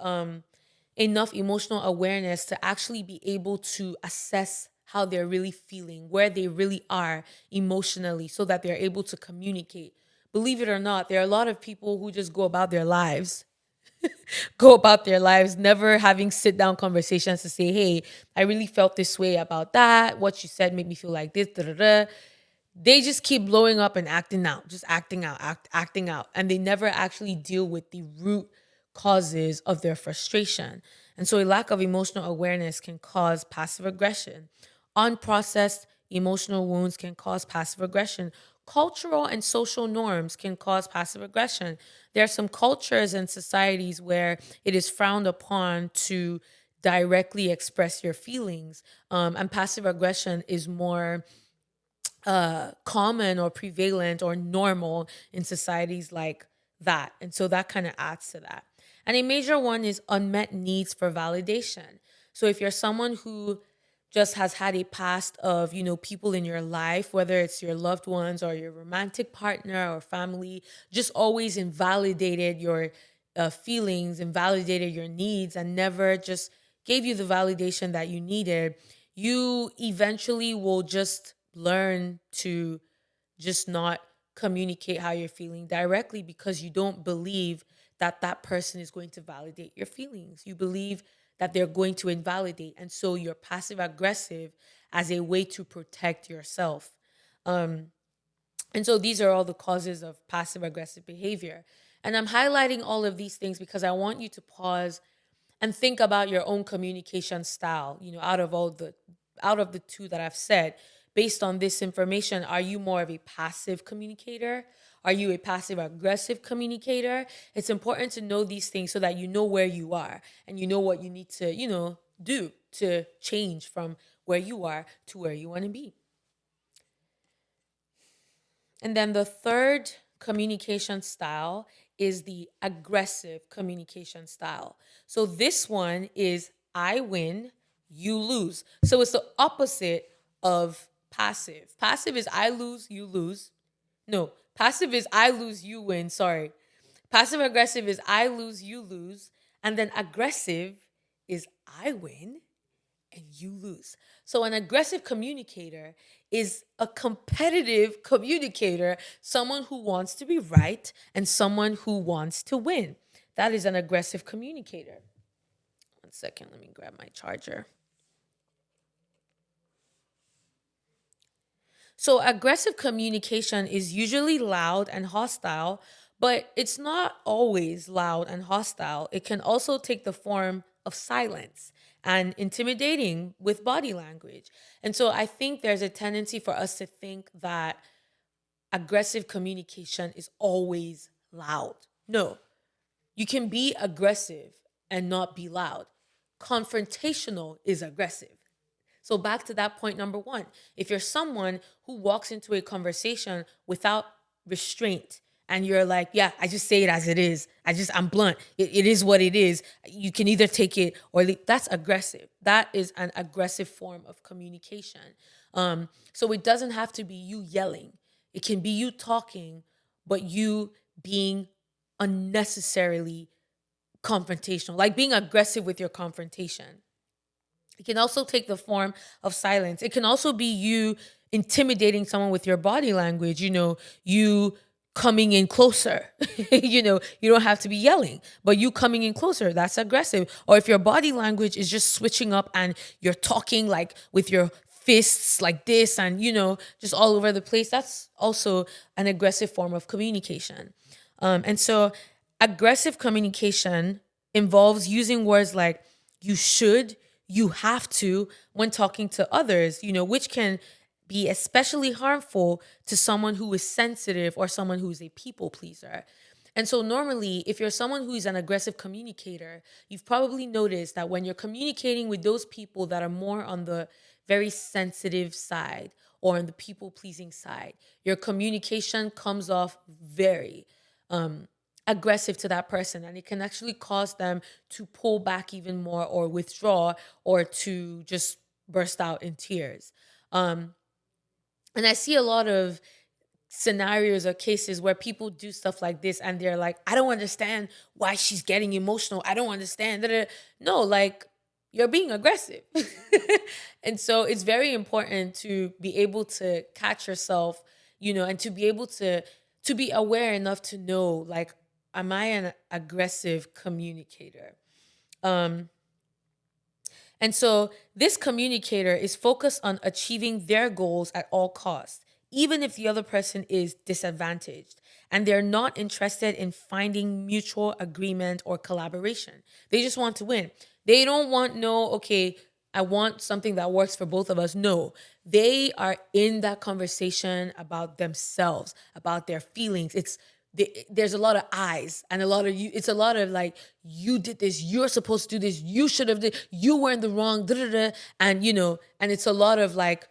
enough emotional awareness to actually be able to assess how they're really feeling, where they really are emotionally, so that they're able to communicate. Believe it or not, there are a lot of people who just go about their lives, never having sit down conversations to say, hey, I really felt this way about that. What you said made me feel like this. Da, da, da. They just keep blowing up and acting out, just acting out, acting out. And they never actually deal with the root causes of their frustration. And so a lack of emotional awareness can cause passive aggression. Unprocessed emotional wounds can cause passive aggression. Cultural and social norms can cause passive aggression. There are some cultures and societies where it is frowned upon to directly express your feelings. And passive aggression is more common or prevalent or normal in societies like that. And so that kind of adds to that. And a major one is unmet needs for validation. So if you're someone who just has had a past of, people in your life, whether it's your loved ones or your romantic partner or family, just always invalidated your feelings, invalidated your needs, and never just gave you the validation that you needed, you eventually will just learn to just not communicate how you're feeling directly, because you don't believe that that person is going to validate your feelings. You believe that they're going to invalidate. And so you're passive aggressive as a way to protect yourself. Um, and so these are all the causes of passive aggressive behavior. And I'm highlighting all of these things because I want you to pause and think about your own communication style. Out of the two that I've said. Based on this information, are you more of a passive communicator? Are you a passive aggressive communicator? It's important to know these things so that you know where you are and you know what you need to, do to change from where you are to where you want to be. And then the third communication style is the aggressive communication style. So this one is I win, you lose. So it's the opposite of passive. Passive is I lose, you lose. No, passive is I lose, you win. Sorry. Passive aggressive is I lose, you lose. And then aggressive is I win and you lose. So an aggressive communicator is a competitive communicator, someone who wants to be right and someone who wants to win. That is an aggressive communicator. One second, let me grab my charger. So aggressive communication is usually loud and hostile, but it's not always loud and hostile. It can also take the form of silence and intimidating with body language. And so I think there's a tendency for us to think that aggressive communication is always loud. No, you can be aggressive and not be loud. Confrontational is aggressive. So back to that point number one. If you're someone who walks into a conversation without restraint and you're like, yeah, I just say it as it is. I'm blunt. It is what it is. You can either take it or leave. That's aggressive. That is an aggressive form of communication. So it doesn't have to be you yelling. It can be you talking, but you being unnecessarily confrontational, like being aggressive with your confrontation. It can also take the form of silence. It can also be you intimidating someone with your body language, you coming in closer. You don't have to be yelling, but you coming in closer, that's aggressive. Or if your body language is just switching up and you're talking like with your fists like this and, just all over the place, that's also an aggressive form of communication. And so aggressive communication involves using words like you should, you have to when talking to others, which can be especially harmful to someone who is sensitive or someone who is a people pleaser. And so normally, if you're someone who is an aggressive communicator, you've probably noticed that when you're communicating with those people that are more on the very sensitive side or on the people pleasing side, your communication comes off very aggressive to that person, and it can actually cause them to pull back even more or withdraw or to just burst out in tears. And I see a lot of scenarios or cases where people do stuff like this and they're like, I don't understand why she's getting emotional. I don't understand. No, like you're being aggressive. And so it's very important to be able to catch yourself, and to be able to be aware enough to know, like, am I an aggressive communicator? Um, and so this communicator is focused on achieving their goals at all costs, even if the other person is disadvantaged. And they're not interested in finding mutual agreement or collaboration. They just want to win. They don't want no, okay, I want something that works for both of us. No, they are in that conversation about themselves, about their feelings. There's a lot of eyes and a lot of you. It's a lot of like, you did this, you're supposed to do this, you should have did, you were in the wrong, da, da, da. And and it's a lot of like,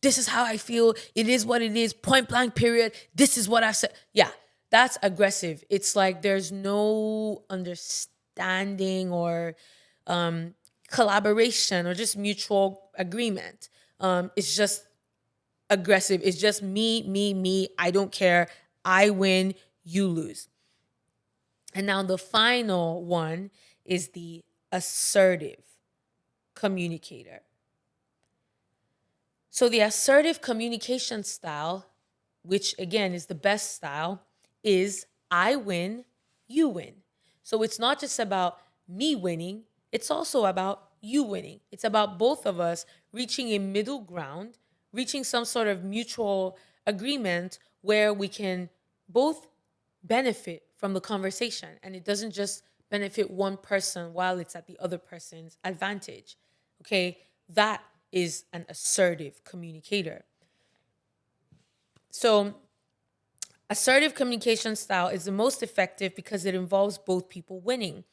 this is how I feel, it is what it is, point blank period, this is what I said. Yeah, that's aggressive. It's like there's no understanding or collaboration or just mutual agreement. It's just aggressive. It's just me, me, me. I don't care. I win, you lose. And now the final one is the assertive communicator. So the assertive communication style, which again is the best style, is I win, you win. So it's not just about me winning, it's also about you winning. It's about both of us reaching a middle ground, reaching some sort of mutual agreement where we can both benefit from the conversation, and it doesn't just benefit one person while it's at the other person's advantage. Okay, that is an assertive communicator. So assertive communication style is the most effective because it involves both people winning.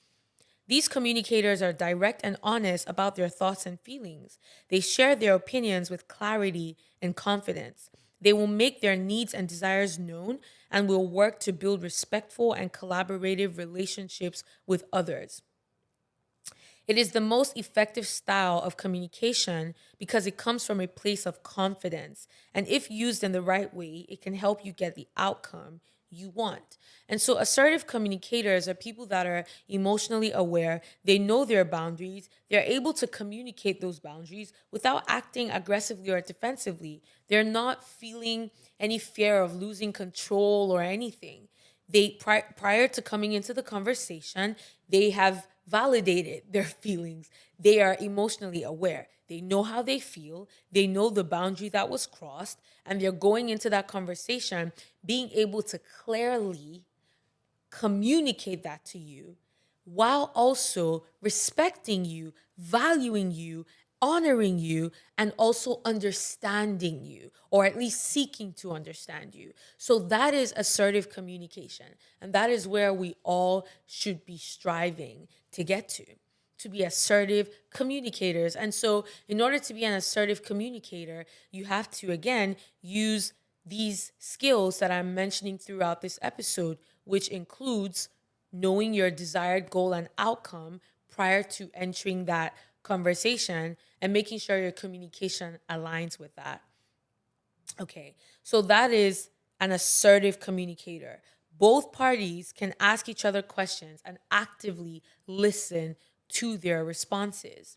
These communicators are direct and honest about their thoughts and feelings. They share their opinions with clarity and confidence. They will make their needs and desires known and will work to build respectful and collaborative relationships with others. It is the most effective style of communication because it comes from a place of confidence. And if used in the right way, it can help you get the outcome you want. And so assertive communicators are people that are emotionally aware. They know their boundaries. They're able to communicate those boundaries without acting aggressively or defensively. They're not feeling any fear of losing control or anything. Prior to coming into the conversation, they have validated their feelings. They are emotionally aware. They know how they feel. They know the boundary that was crossed, and they're going into that conversation being able to clearly communicate that to you while also respecting you, valuing you, honoring you, and also understanding you, or at least seeking to understand you. So that is assertive communication. And that is where we all should be striving to get to be assertive communicators. And so, in order to be an assertive communicator, you have to, again, use these skills that I'm mentioning throughout this episode, which includes knowing your desired goal and outcome prior to entering that conversation and making sure your communication aligns with that. Okay, so that is an assertive communicator. Both parties can ask each other questions and actively listen to their responses.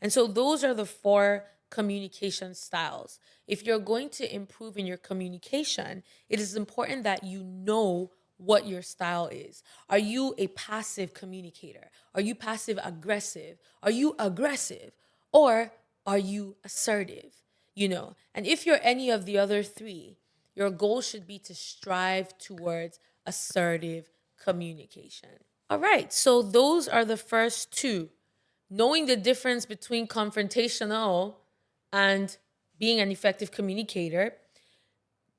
And so those are the four communication styles. If you're going to improve in your communication, it is important that you know what your style is. Are you a passive communicator? Are you passive aggressive? Are you aggressive? Or are you assertive? And if you're any of the other three, your goal should be to strive towards assertive communication. All right, so those are the first two. Knowing the difference between confrontational and being an effective communicator,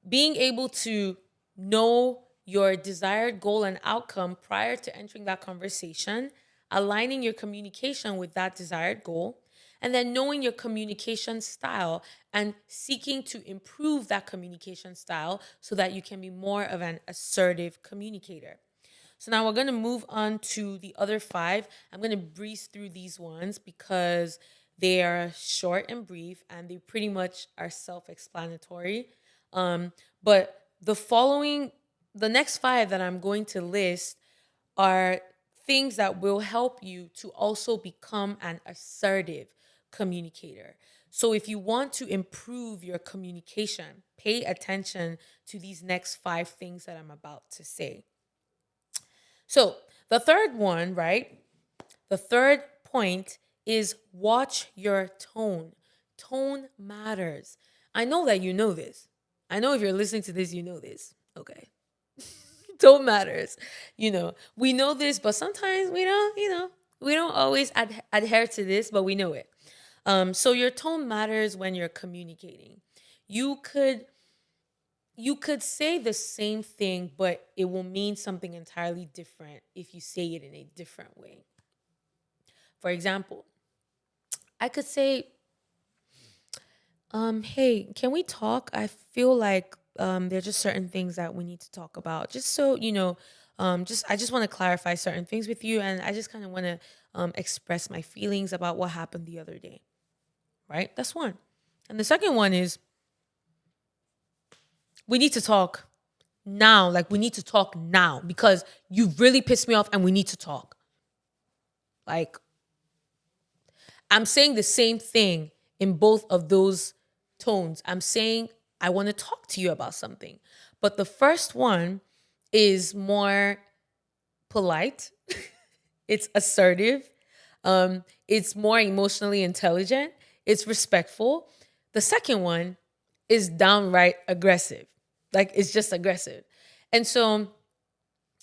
being able to know your desired goal and outcome prior to entering that conversation, aligning your communication with that desired goal, and then knowing your communication style and seeking to improve that communication style so that you can be more of an assertive communicator. So now we're going to move on to the other five. I'm going to breeze through these ones because they are short and brief and they pretty much are self-explanatory. But the next five that I'm going to list are things that will help you to also become an assertive communicator. So if you want to improve your communication, pay attention to these next five things that I'm about to say. So the third one, right? The third point is watch your tone. Tone matters. I know that you know this. I know if you're listening to this, you know this. Okay. Tone matters. We know this, but sometimes we don't always adhere to this, but we know it. So your tone matters when you're communicating. You could say the same thing, but it will mean something entirely different if you say it in a different way. For example, I could say, hey, can we talk? I feel like there's just certain things that we need to talk about. Just so you know, I just want to clarify certain things with you, and I just kind of want to express my feelings about what happened the other day. Right? That's one. And the second one is we need to talk now. Like, we need to talk now because you've really pissed me off and we need to talk. Like, I'm saying the same thing in both of those tones. I'm saying I want to talk to you about something. But the first one is more polite. It's assertive. It's more emotionally intelligent. It's respectful. The second one is downright aggressive. Like, it's just aggressive. And so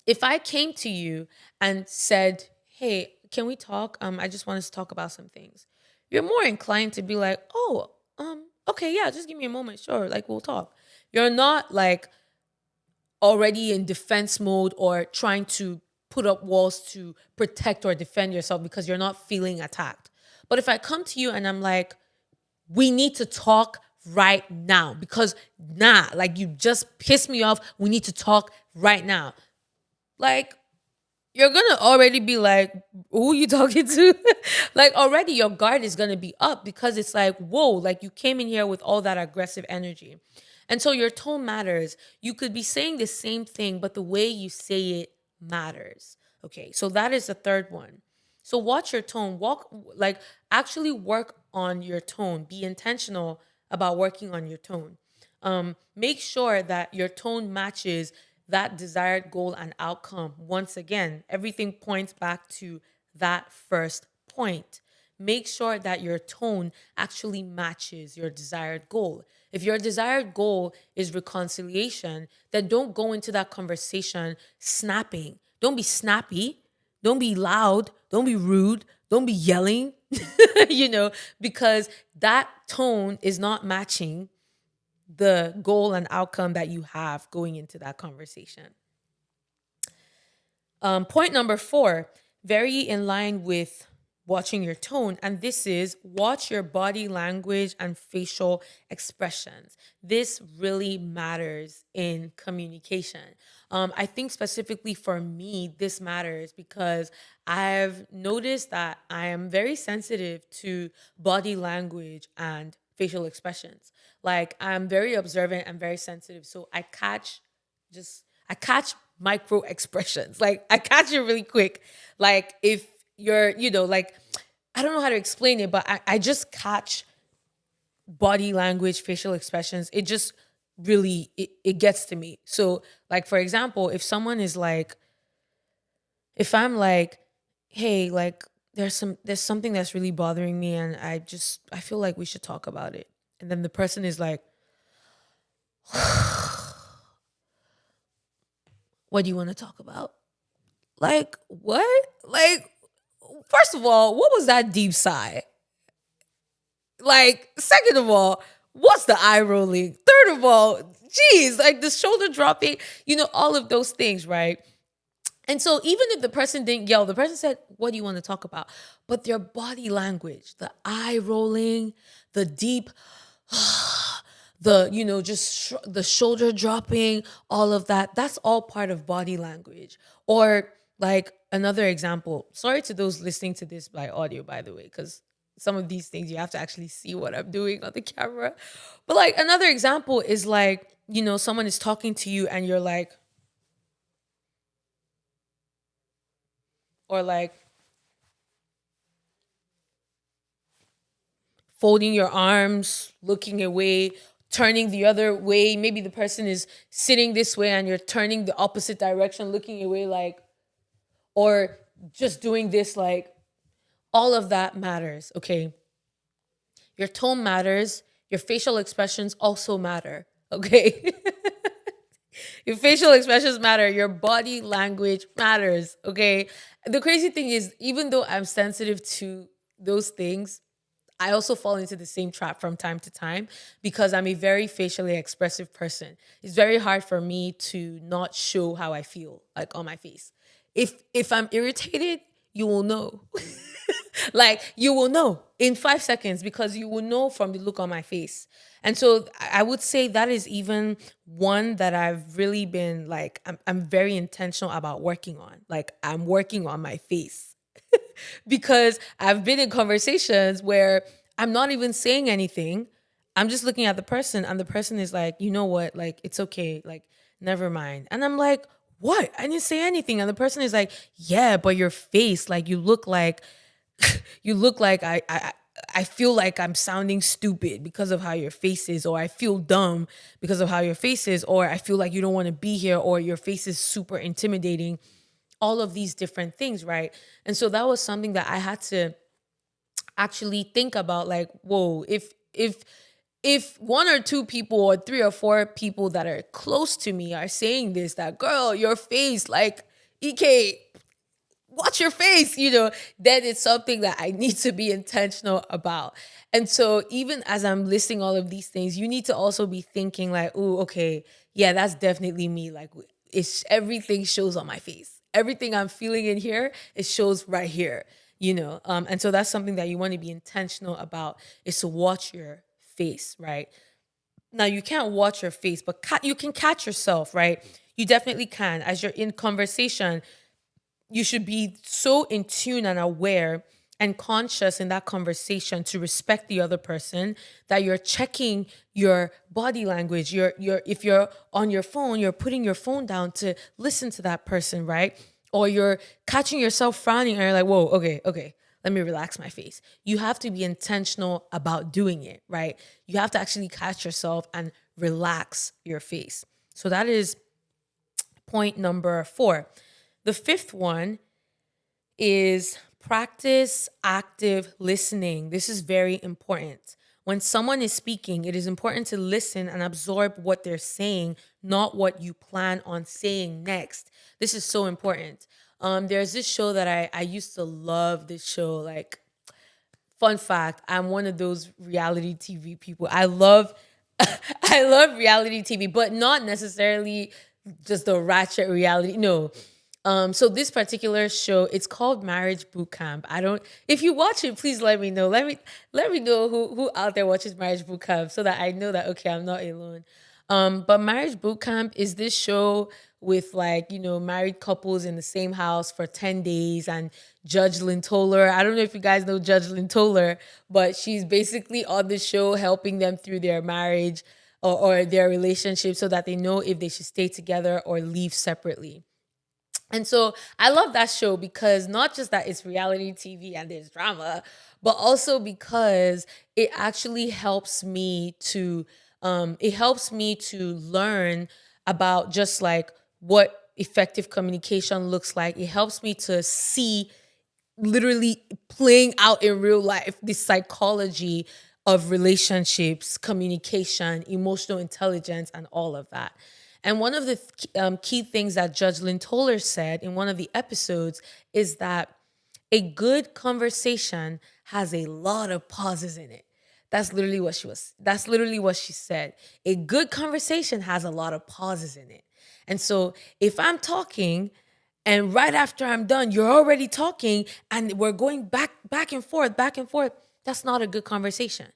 if I came to you and said, hey, can we talk? I just want us to talk about some things. You're more inclined to be like, oh, okay, yeah, just give me a moment. Sure, like, we'll talk. You're not like already in defense mode or trying to put up walls to protect or defend yourself because you're not feeling attacked. But if I come to you and I'm like, we need to talk right now because like, you just pissed me off. We need to talk right now. Like, you're gonna already be like, who you talking to? Like already your guard is gonna be up because it's like, whoa, like you came in here with all that aggressive energy. And so your tone matters. You could be saying the same thing, but the way you say it matters. Okay, so that is the third one. So watch your tone. Walk like actually work on your tone. Be intentional about working on your tone. Make sure that your tone matches that desired goal and outcome. Once again, everything points back to that first point. Make sure that your tone actually matches your desired goal. If your desired goal is reconciliation, then don't go into that conversation snapping. Don't be snappy. Don't be loud. Don't be rude. Don't be yelling, because that tone is not matching the goal and outcome that you have going into that conversation. Point number 4, very in line with watching your tone, and this is watch your body language and facial expressions. This really matters in communication. I think specifically for me, this matters because I've noticed that I am very sensitive to body language and facial expressions. Like I'm very observant and very sensitive. So I catch micro expressions. Like I catch it really quick. Like if you're, like I don't know how to explain it, but I just catch body language, facial expressions. It just really it gets to me. So like for example, if I'm like, hey, like there's something that's really bothering me and I feel like we should talk about it. And then the person is like, what do you want to talk about? Like, what? Like, first of all, what was that deep sigh? Like, second of all, what's the eye rolling? Third of all, geez, like the shoulder dropping, all of those things, right? And so even if the person didn't yell, the person said, what do you want to talk about? But their body language, the eye rolling, the deep, the shoulder dropping, all of that, that's all part of body language. Or like another example, sorry to those listening to this by audio, by the way, because some of these things you have to actually see what I'm doing on the camera. But like another example is like, someone is talking to you and you're like, or like folding your arms, looking away, turning the other way. Maybe the person is sitting this way and you're turning the opposite direction, looking away, like, or just doing this, like, all of that matters, okay? Your tone matters. Your facial expressions also matter, okay? Your facial expressions matter. Your body language matters, okay? The crazy thing is, even though I'm sensitive to those things, I also fall into the same trap from time to time because I'm a very facially expressive person. It's very hard for me to not show how I feel like on my face. If I'm irritated, you will know. Like you will know in 5 seconds because you will know from the look on my face. And so I would say that is even one that I've really been like I'm very intentional about working on. Like I'm working on my face because I've been in conversations where I'm not even saying anything. I'm just looking at the person and the person is like, you know what? Like, it's okay. Like, never mind. And I'm like, what? I didn't say anything. And the person is like, yeah, but your face, like, you look like, you look like I feel like I'm sounding stupid because of how your face is, or I feel dumb because of how your face is, or I feel like you don't want to be here, or your face is super intimidating, all of these different things, right? And so that was something that I had to actually think about, like, whoa, if one or two people or three or four people that are close to me are saying this, that girl, your face, like, EK, watch your face, then it's something that I need to be intentional about. And so even as I'm listing all of these things, you need to also be thinking like, oh, okay, yeah, that's definitely me. Like it's everything shows on my face. Everything I'm feeling in here, it shows right here, And so that's something that you want to be intentional about is to watch your face, right? Now you can't watch your face, but you can catch yourself, right? You definitely can as you're in conversation you should be so in tune and aware and conscious in that conversation to respect the other person, that you're checking your body language. You're if you're on your phone, you're putting your phone down to listen to that person, right? Or you're catching yourself frowning and you're like, whoa, okay, okay, let me relax my face. You have to be intentional about doing it, right? You have to actually catch yourself and relax your face. So that is point number 4. The fifth one is practice active listening. This is very important. When someone is speaking, it is important to listen and absorb what they're saying, not what you plan on saying next. This is so important. There's this show that I used to love this show. Like, fun fact, I'm one of those reality TV people. I love I love reality TV, but not necessarily just the ratchet reality. No. So this particular show, it's called Marriage Boot Camp. I don't if you watch it, please let me know. Let me know who out there watches Marriage Boot Camp so that I know that okay, I'm not alone. But Marriage Boot Camp is this show with, like, married couples in the same house for 10 days, and Judge Lynn Toller. I don't know if you guys know Judge Lynn Toller, but she's basically on the show helping them through their marriage or their relationship so that they know if they should stay together or leave separately. And so I love that show because not just that it's reality TV and there's drama, but also because it actually helps me to learn about just like what effective communication looks like. It helps me to see literally playing out in real life the psychology of relationships, communication, emotional intelligence, and all of that. And one of the key things that Judge Lynn Toller said in one of the episodes is that a good conversation has a lot of pauses in it. That's literally what she said. A good conversation has a lot of pauses in it. And so if I'm talking and right after I'm done, you're already talking and we're going back and forth, back and forth, that's not a good conversation.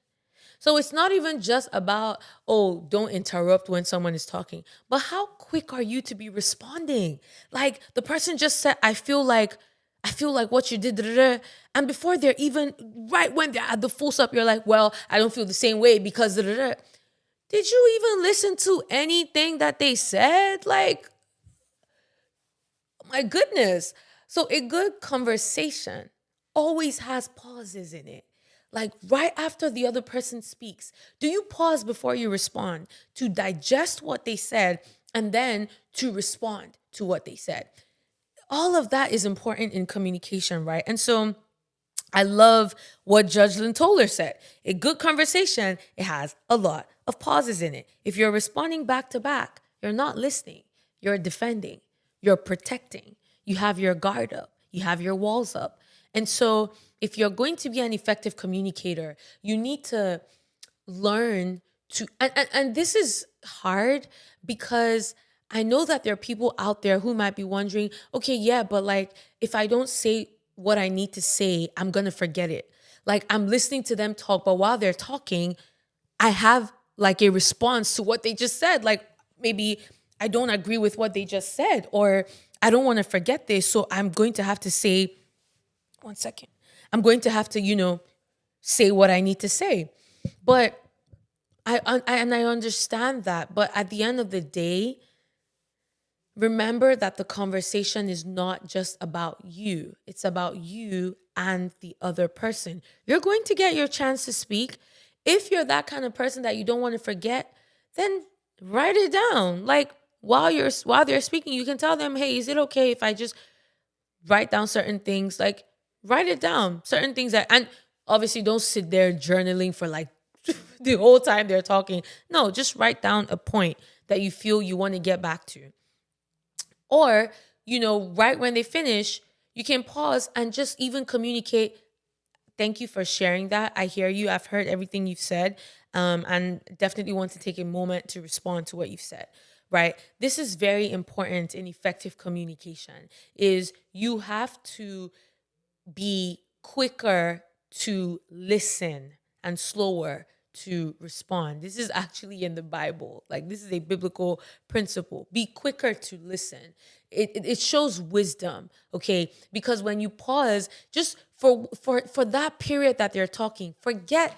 So it's not even just about, oh, don't interrupt when someone is talking, but how quick are you to be responding? Like the person just said, I feel like what you did, da, da, da," and before they're even, right when they're at the full stop, you're like, well, I don't feel the same way because, da, da, da." Did you even listen to anything that they said? Like, my goodness. So a good conversation always has pauses in it. Like right after the other person speaks, do you pause before you respond to digest what they said and then to respond to what they said? All of that is important in communication, right? And so I love what Judge Lynn Toller said. A good conversation, it has a lot of pauses in it. If you're responding back to back, you're not listening, you're defending, you're protecting, you have your guard up, you have your walls up. And so, if you're going to be an effective communicator, you need to learn to and this is hard because I know that there are people out there who might be wondering, okay, yeah, but like if I don't say what I need to say, I'm going to forget it. Like I'm listening to them talk, but while they're talking, I have like a response to what they just said. Like maybe I don't agree with what they just said, or I don't want to forget this, so I'm going to have to say, one second. I'm going to have to, say what I need to say. But I understand that, but at the end of the day, remember that the conversation is not just about you. It's about you and the other person. You're going to get your chance to speak. If you're that kind of person that you don't want to forget, then write it down. Like while they're speaking, you can tell them, "Hey, is it okay if I just write down certain things?" Like write it down. Certain things that, and obviously don't sit there journaling for like the whole time they're talking. No, just write down a point that you feel you want to get back to. Or, right when they finish, you can pause and just even communicate, "Thank you for sharing that. I hear you. I've heard everything you've said. And definitely want to take a moment to respond to what you've said." Right? This is very important in effective communication is you have to be quicker to listen and slower to respond. This is actually in the Bible. Like, this is a biblical principle. Be quicker to listen. It shows wisdom, okay? Because when you pause, just for that period that they're talking, forget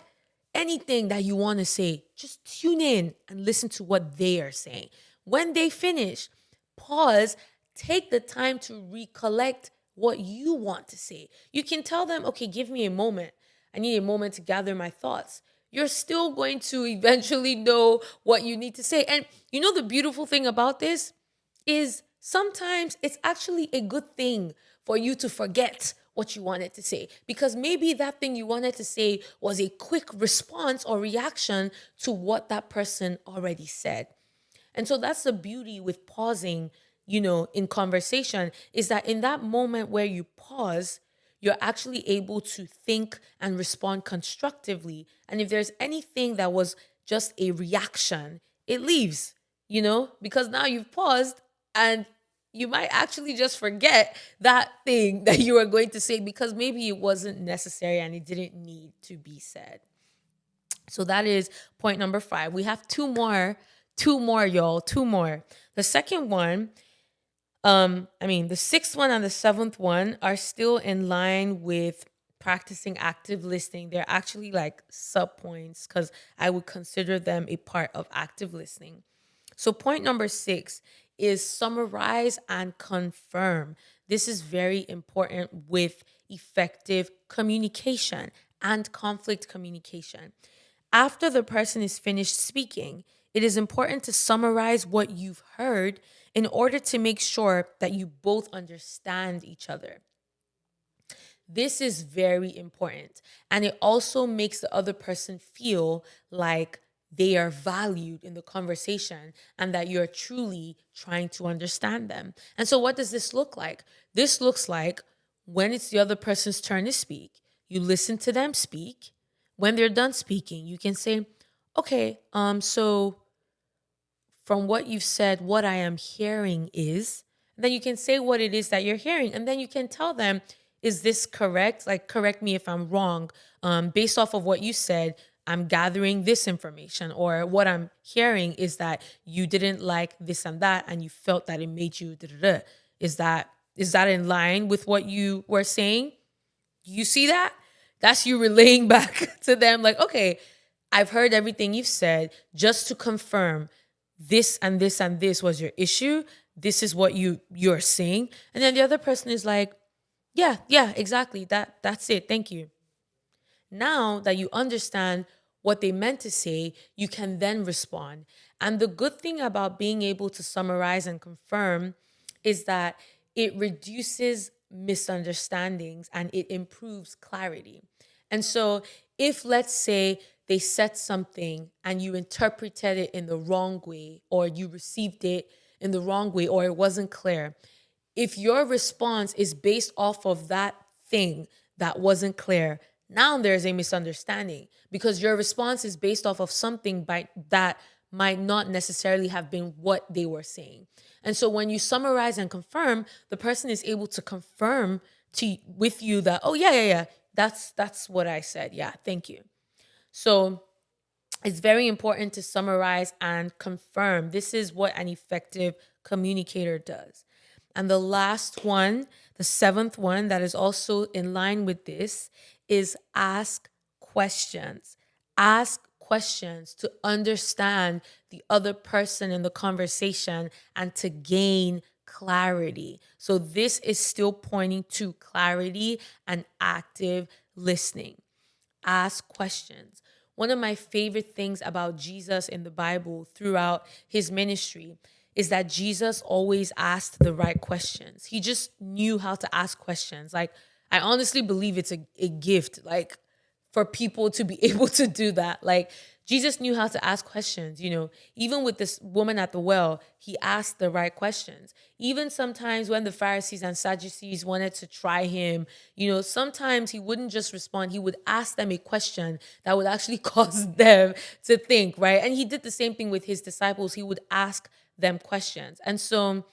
anything that you want to say. Just tune in and listen to what they are saying. When they finish, pause, take the time to recollect what you want to say. You can tell them, okay, give me a moment. I need a moment to gather my thoughts. You're still going to eventually know what you need to say. And you know, the beautiful thing about this is sometimes it's actually a good thing for you to forget what you wanted to say, because maybe that thing you wanted to say was a quick response or reaction to what that person already said. And so that's the beauty with pausing, in conversation, is that in that moment where you pause, you're actually able to think and respond constructively. And if there's anything that was just a reaction, it leaves, because now you've paused, and you might actually just forget that thing that you were going to say because maybe it wasn't necessary and it didn't need to be said. So that is point number 5. We have two more, y'all, two more. The second one, the sixth one and the seventh one are still in line with practicing active listening. They're actually like sub points because I would consider them a part of active listening. So point number 6 is summarize and confirm. This is very important with effective communication and conflict communication. After the person is finished speaking, it is important to summarize what you've heard in order to make sure that you both understand each other. This is very important. And it also makes the other person feel like they are valued in the conversation and that you're truly trying to understand them. And so, what does this look like? This looks like when it's the other person's turn to speak, you listen to them speak. When they're done speaking, you can say, okay, so from what you've said, what I am hearing is, then you can say what it is that you're hearing. And then you can tell them, is this correct? Like, correct me if I'm wrong. Based off of what you said, I'm gathering this information. Or what I'm hearing is that you didn't like this and that, and you felt that it made you da-da-da. Is that in line with what you were saying? You see that? That's you relaying back to them, like, okay, I've heard everything you've said. Just to confirm, this and this and this was your issue. This is what you're saying. And then the other person is like, yeah, exactly. That's it. Thank you. Now that you understand what they meant to say, you can then respond. And the good thing about being able to summarize and confirm is that it reduces misunderstandings and it improves clarity. And so, if let's say they said something and you interpreted it in the wrong way, or you received it in the wrong way, or it wasn't clear, if your response is based off of that thing that wasn't clear, now there's a misunderstanding because your response is based off of something that might not necessarily have been what they were saying. And so when you summarize and confirm, the person is able to confirm with you that, oh yeah, that's what I said. Yeah, thank you. So it's very important to summarize and confirm. This is what an effective communicator does. And the last one, the seventh one that is also in line with this, is ask questions. Ask questions to understand the other person in the conversation and to gain clarity. So this is still pointing to clarity and active listening. Ask questions. One of my favorite things about Jesus in the Bible throughout his ministry is that Jesus always asked the right questions. He just knew how to ask questions. Like, I honestly believe it's a gift, like, for people to be able to do that. Like, Jesus knew how to ask questions, Even with this woman at the well, he asked the right questions. Even sometimes when the Pharisees and Sadducees wanted to try him, sometimes he wouldn't just respond. He would ask them a question that would actually cause them to think, right? And he did the same thing with his disciples. He would ask them questions. And so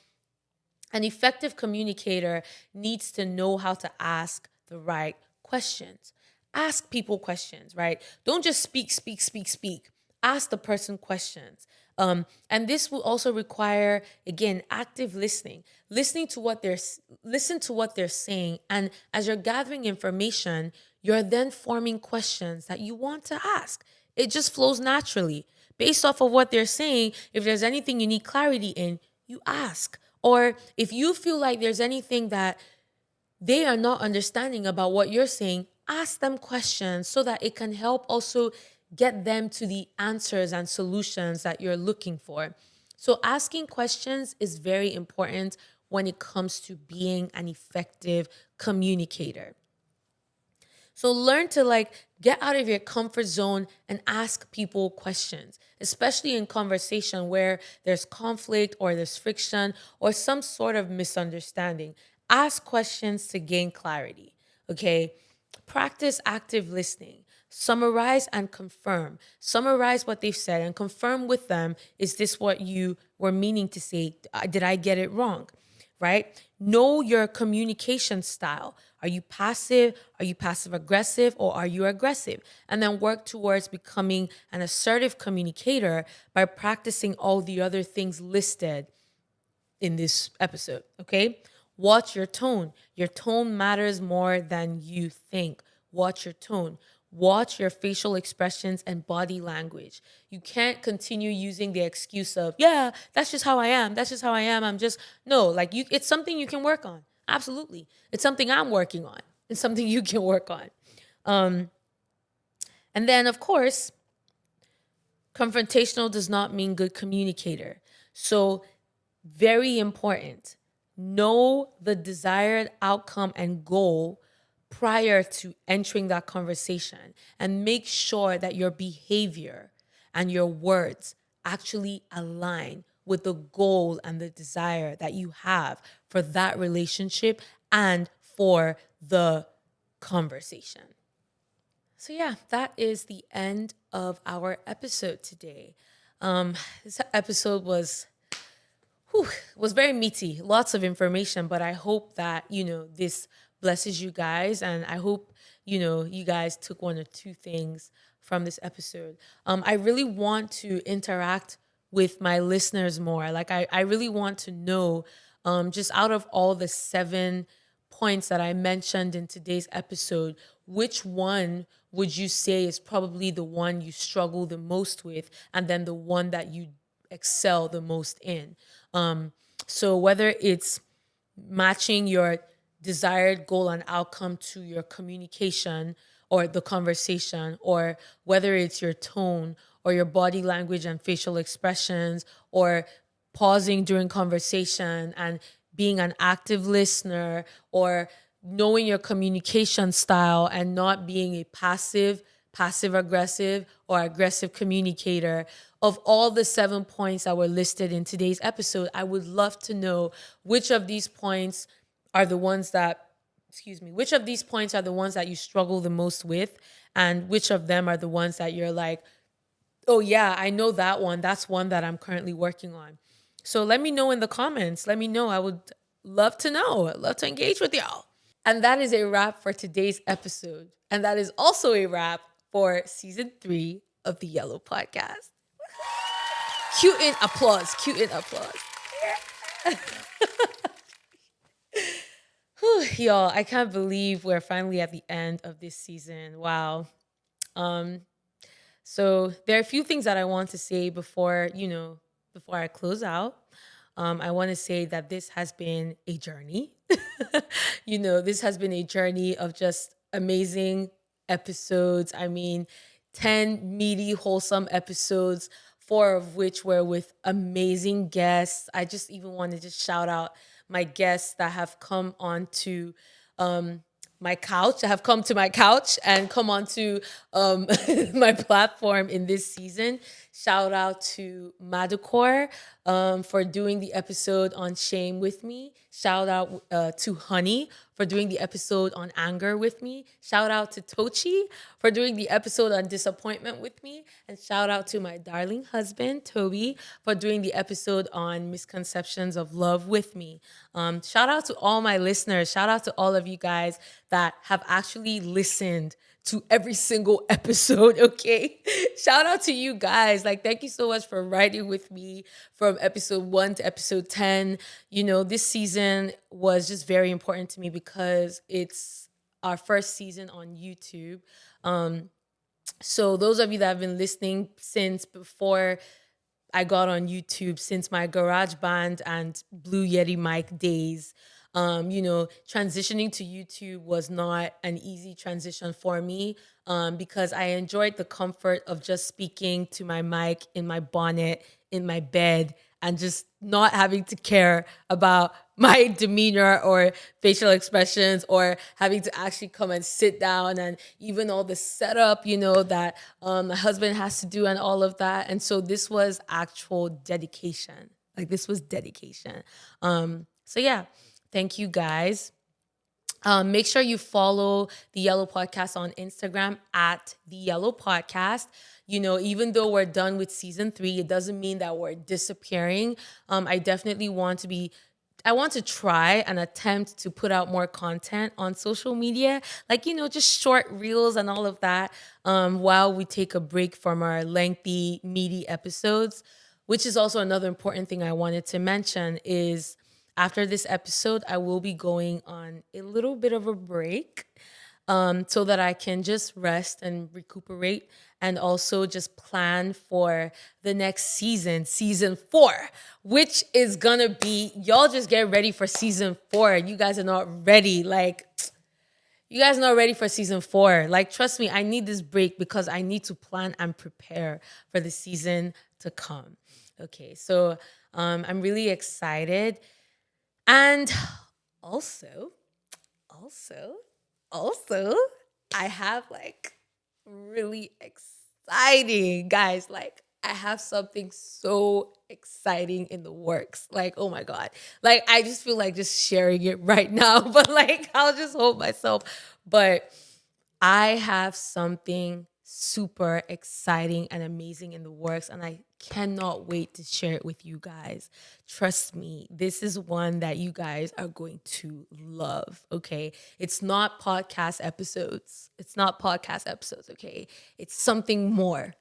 an effective communicator needs to know how to ask the right questions. Ask people questions, right? Don't just speak, speak, speak, speak. Ask the person questions. And this will also require, again, active listening. Listen to what they're saying, and as you're gathering information, you're then forming questions that you want to ask. It just flows naturally based off of what they're saying. If there's anything you need clarity in, you ask. Or if you feel like there's anything that they are not understanding about what you're saying, ask them questions so that it can help also get them to the answers and solutions that you're looking for. So, asking questions is very important when it comes to being an effective communicator. So learn to get out of your comfort zone and ask people questions, especially in conversation where there's conflict or there's friction or some sort of misunderstanding. Ask questions to gain clarity. Okay? Practice active listening. Summarize and confirm. Summarize what they've said and confirm with them, is this what you were meaning to say? Did I get it wrong? Right? Know your communication style. Are you passive? Are you passive aggressive, or are you aggressive? And then work towards becoming an assertive communicator by practicing all the other things listed in this episode, okay? Watch your tone. Your tone matters more than you think. Watch your tone. Watch your facial expressions and body language. You can't continue using the excuse of, yeah, that's just how I am. That's just how I am. I'm just, no, it's something you can work on. Absolutely. It's something I'm working on. It's something you can work on. And then, of course, confrontational does not mean good communicator. So, very important. Know the desired outcome and goal prior to entering that conversation, and make sure that your behavior and your words actually align with the goal and the desire that you have for that relationship and for the conversation. So, yeah, that is the end of our episode today. This episode was very meaty, lots of information, but I hope that, this blesses you guys. And I hope, you guys took one or two things from this episode. I really want to interact with my listeners more. I really want to know, just out of all the 7 points that I mentioned in today's episode, which one would you say is probably the one you struggle the most with, and then the one that you excel the most in? So whether it's matching your desired goal and outcome to your communication or the conversation, or whether it's your tone or your body language and facial expressions, or pausing during conversation and being an active listener, or knowing your communication style and not being a passive aggressive or aggressive communicator. Of all the 7 points that were listed in today's episode, I would love to know which of these points are the ones that, which of these points are the ones that you struggle the most with, and which of them are the ones that you're like, oh yeah, I know that one. That's one that I'm currently working on. So let me know in the comments. Let me know. I would love to know. I'd love to engage with y'all. And that is a wrap for today's episode. And that is also a wrap for season 3 of the Yellow Podcast. Cue in applause. Cue in applause. Yeah. Whew, y'all, I can't believe we're finally at the end of this season. Wow. So there are a few things that I want to say before I close out. I want to say that this has been a journey. This has been a journey of just amazing episodes. I mean, 10 meaty, wholesome episodes, 4 of which were with amazing guests. I just even want to just shout out my guests that have come on to my couch, that have come to my couch and come onto my platform in this season. Shout out to Madukor for doing the episode on shame with me. Shout out to Honey for doing the episode on anger with me. Shout out to Tochi for doing the episode on disappointment with me. And shout out to my darling husband, Toby, for doing the episode on misconceptions of love with me. Shout out to all my listeners. Shout out to all of you guys that have actually listened to every single episode, okay? Shout out to you guys. Like, thank you so much for riding with me from episode 1 to episode 10. This season was just very important to me because it's our first season on YouTube. So those of you that have been listening since before I got on YouTube, since my garage band and Blue Yeti mic days, transitioning to YouTube was not an easy transition for me, because I enjoyed the comfort of just speaking to my mic in my bonnet, in my bed, and just not having to care about my demeanor or facial expressions, or having to actually come and sit down, and even all the setup, that my husband has to do and all of that. And so this was actual dedication. Like, this was dedication. So yeah, thank you guys. Make sure you follow the Yellow Podcast on Instagram at the Yellow Podcast. Even though we're done with season 3, it doesn't mean that we're disappearing. I definitely I want to try and attempt to put out more content on social media, like, just short reels and all of that, while we take a break from our lengthy, meaty episodes, which is also another important thing I wanted to mention is after this episode, I will be going on a little bit of a break, so that I can just rest and recuperate, and also just plan for the next season 4, which is gonna be, y'all just get ready for season 4. You guys are not ready. Like, you guys are not ready for season 4. Like, trust me, I need this break because I need to plan and prepare for the season to come. Okay, so I'm really excited. And also, I have like really exciting, guys. Like, I have something so exciting in the works. Like, oh my God. Like, I just feel like just sharing it right now, but like, I'll just hold myself. But I have something super exciting and amazing in the works, and I cannot wait to share it with you guys. Trust me, this is one that you guys are going to love, okay? It's not podcast episodes. Okay? It's something more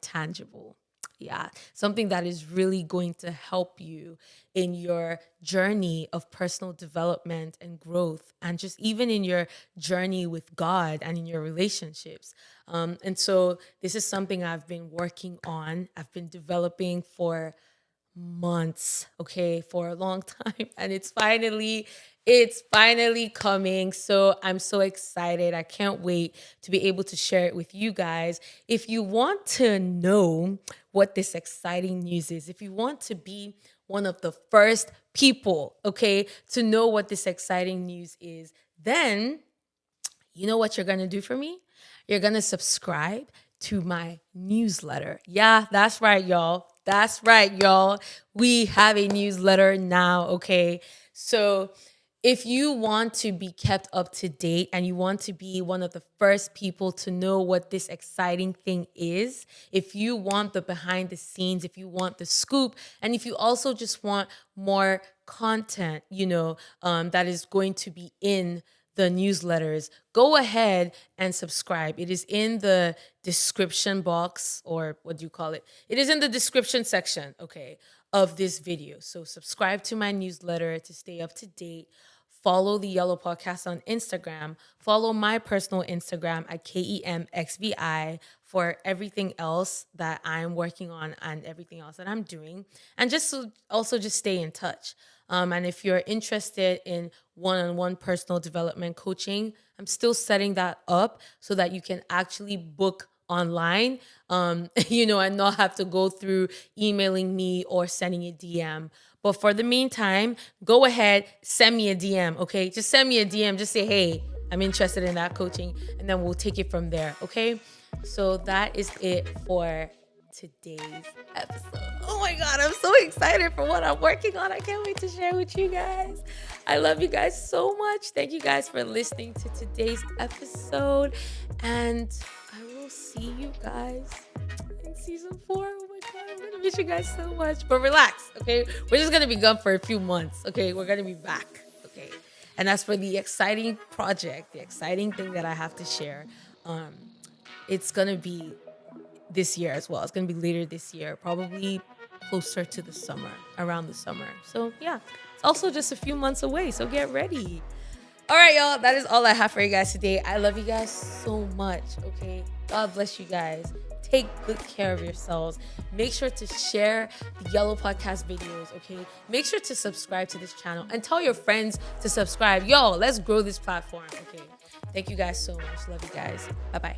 tangible. Yeah, something that is really going to help you in your journey of personal development and growth, and just even in your journey with God and in your relationships. And so this is something I've been working on. I've been developing for months, okay, for a long time, and it's finally coming. So I'm so excited. I can't wait to be able to share it with you guys. If you want to know what this exciting news is, if you want to be one of the first people, okay, to know what this exciting news is, then you know what you're going to do for me? You're going to subscribe to my newsletter. Yeah, that's right, y'all. That's right, y'all. We have a newsletter now, okay? So if you want to be kept up to date and you want to be one of the first people to know what this exciting thing is, if you want the behind the scenes, if you want the scoop, and if you also just want more content, that is going to be in the newsletters, go ahead and subscribe. It is in the description box, or what do you call it? It is in the description section, okay, of this video. So subscribe to my newsletter to stay up to date. Follow the Yellow Podcast on Instagram. Follow my personal Instagram at KEMXVI for everything else that I'm working on and everything else that I'm doing. And also just stay in touch. And if you're interested in one-on-one personal development coaching, I'm still setting that up so that you can actually book online, and not have to go through emailing me or sending a DM. But for the meantime, go ahead, send me a DM, okay? Just send me a DM. Just say, hey, I'm interested in that coaching, and then we'll take it from there, okay? So that is it for today's episode. Oh my God, I'm so excited for what I'm working on. I can't wait to share with you guys. I love you guys so much. Thank you guys for listening to today's episode. And I will see you guys in season 4. Oh my God, I'm gonna miss you guys so much. But relax, okay? We're just gonna be gone for a few months, okay? We're gonna be back, okay? And as for the exciting project, the exciting thing that I have to share, it's going to be this year as well. It's going to be later this year, probably closer to the summer, around the summer. So yeah, it's also just a few months away. So get ready. All right, y'all. That is all I have for you guys today. I love you guys so much. Okay. God bless you guys. Take good care of yourselves. Make sure to share the Yellow Podcast videos, okay? Make sure to subscribe to this channel and tell your friends to subscribe. Yo, let's grow this platform, okay? Thank you guys so much. Love you guys. Bye-bye.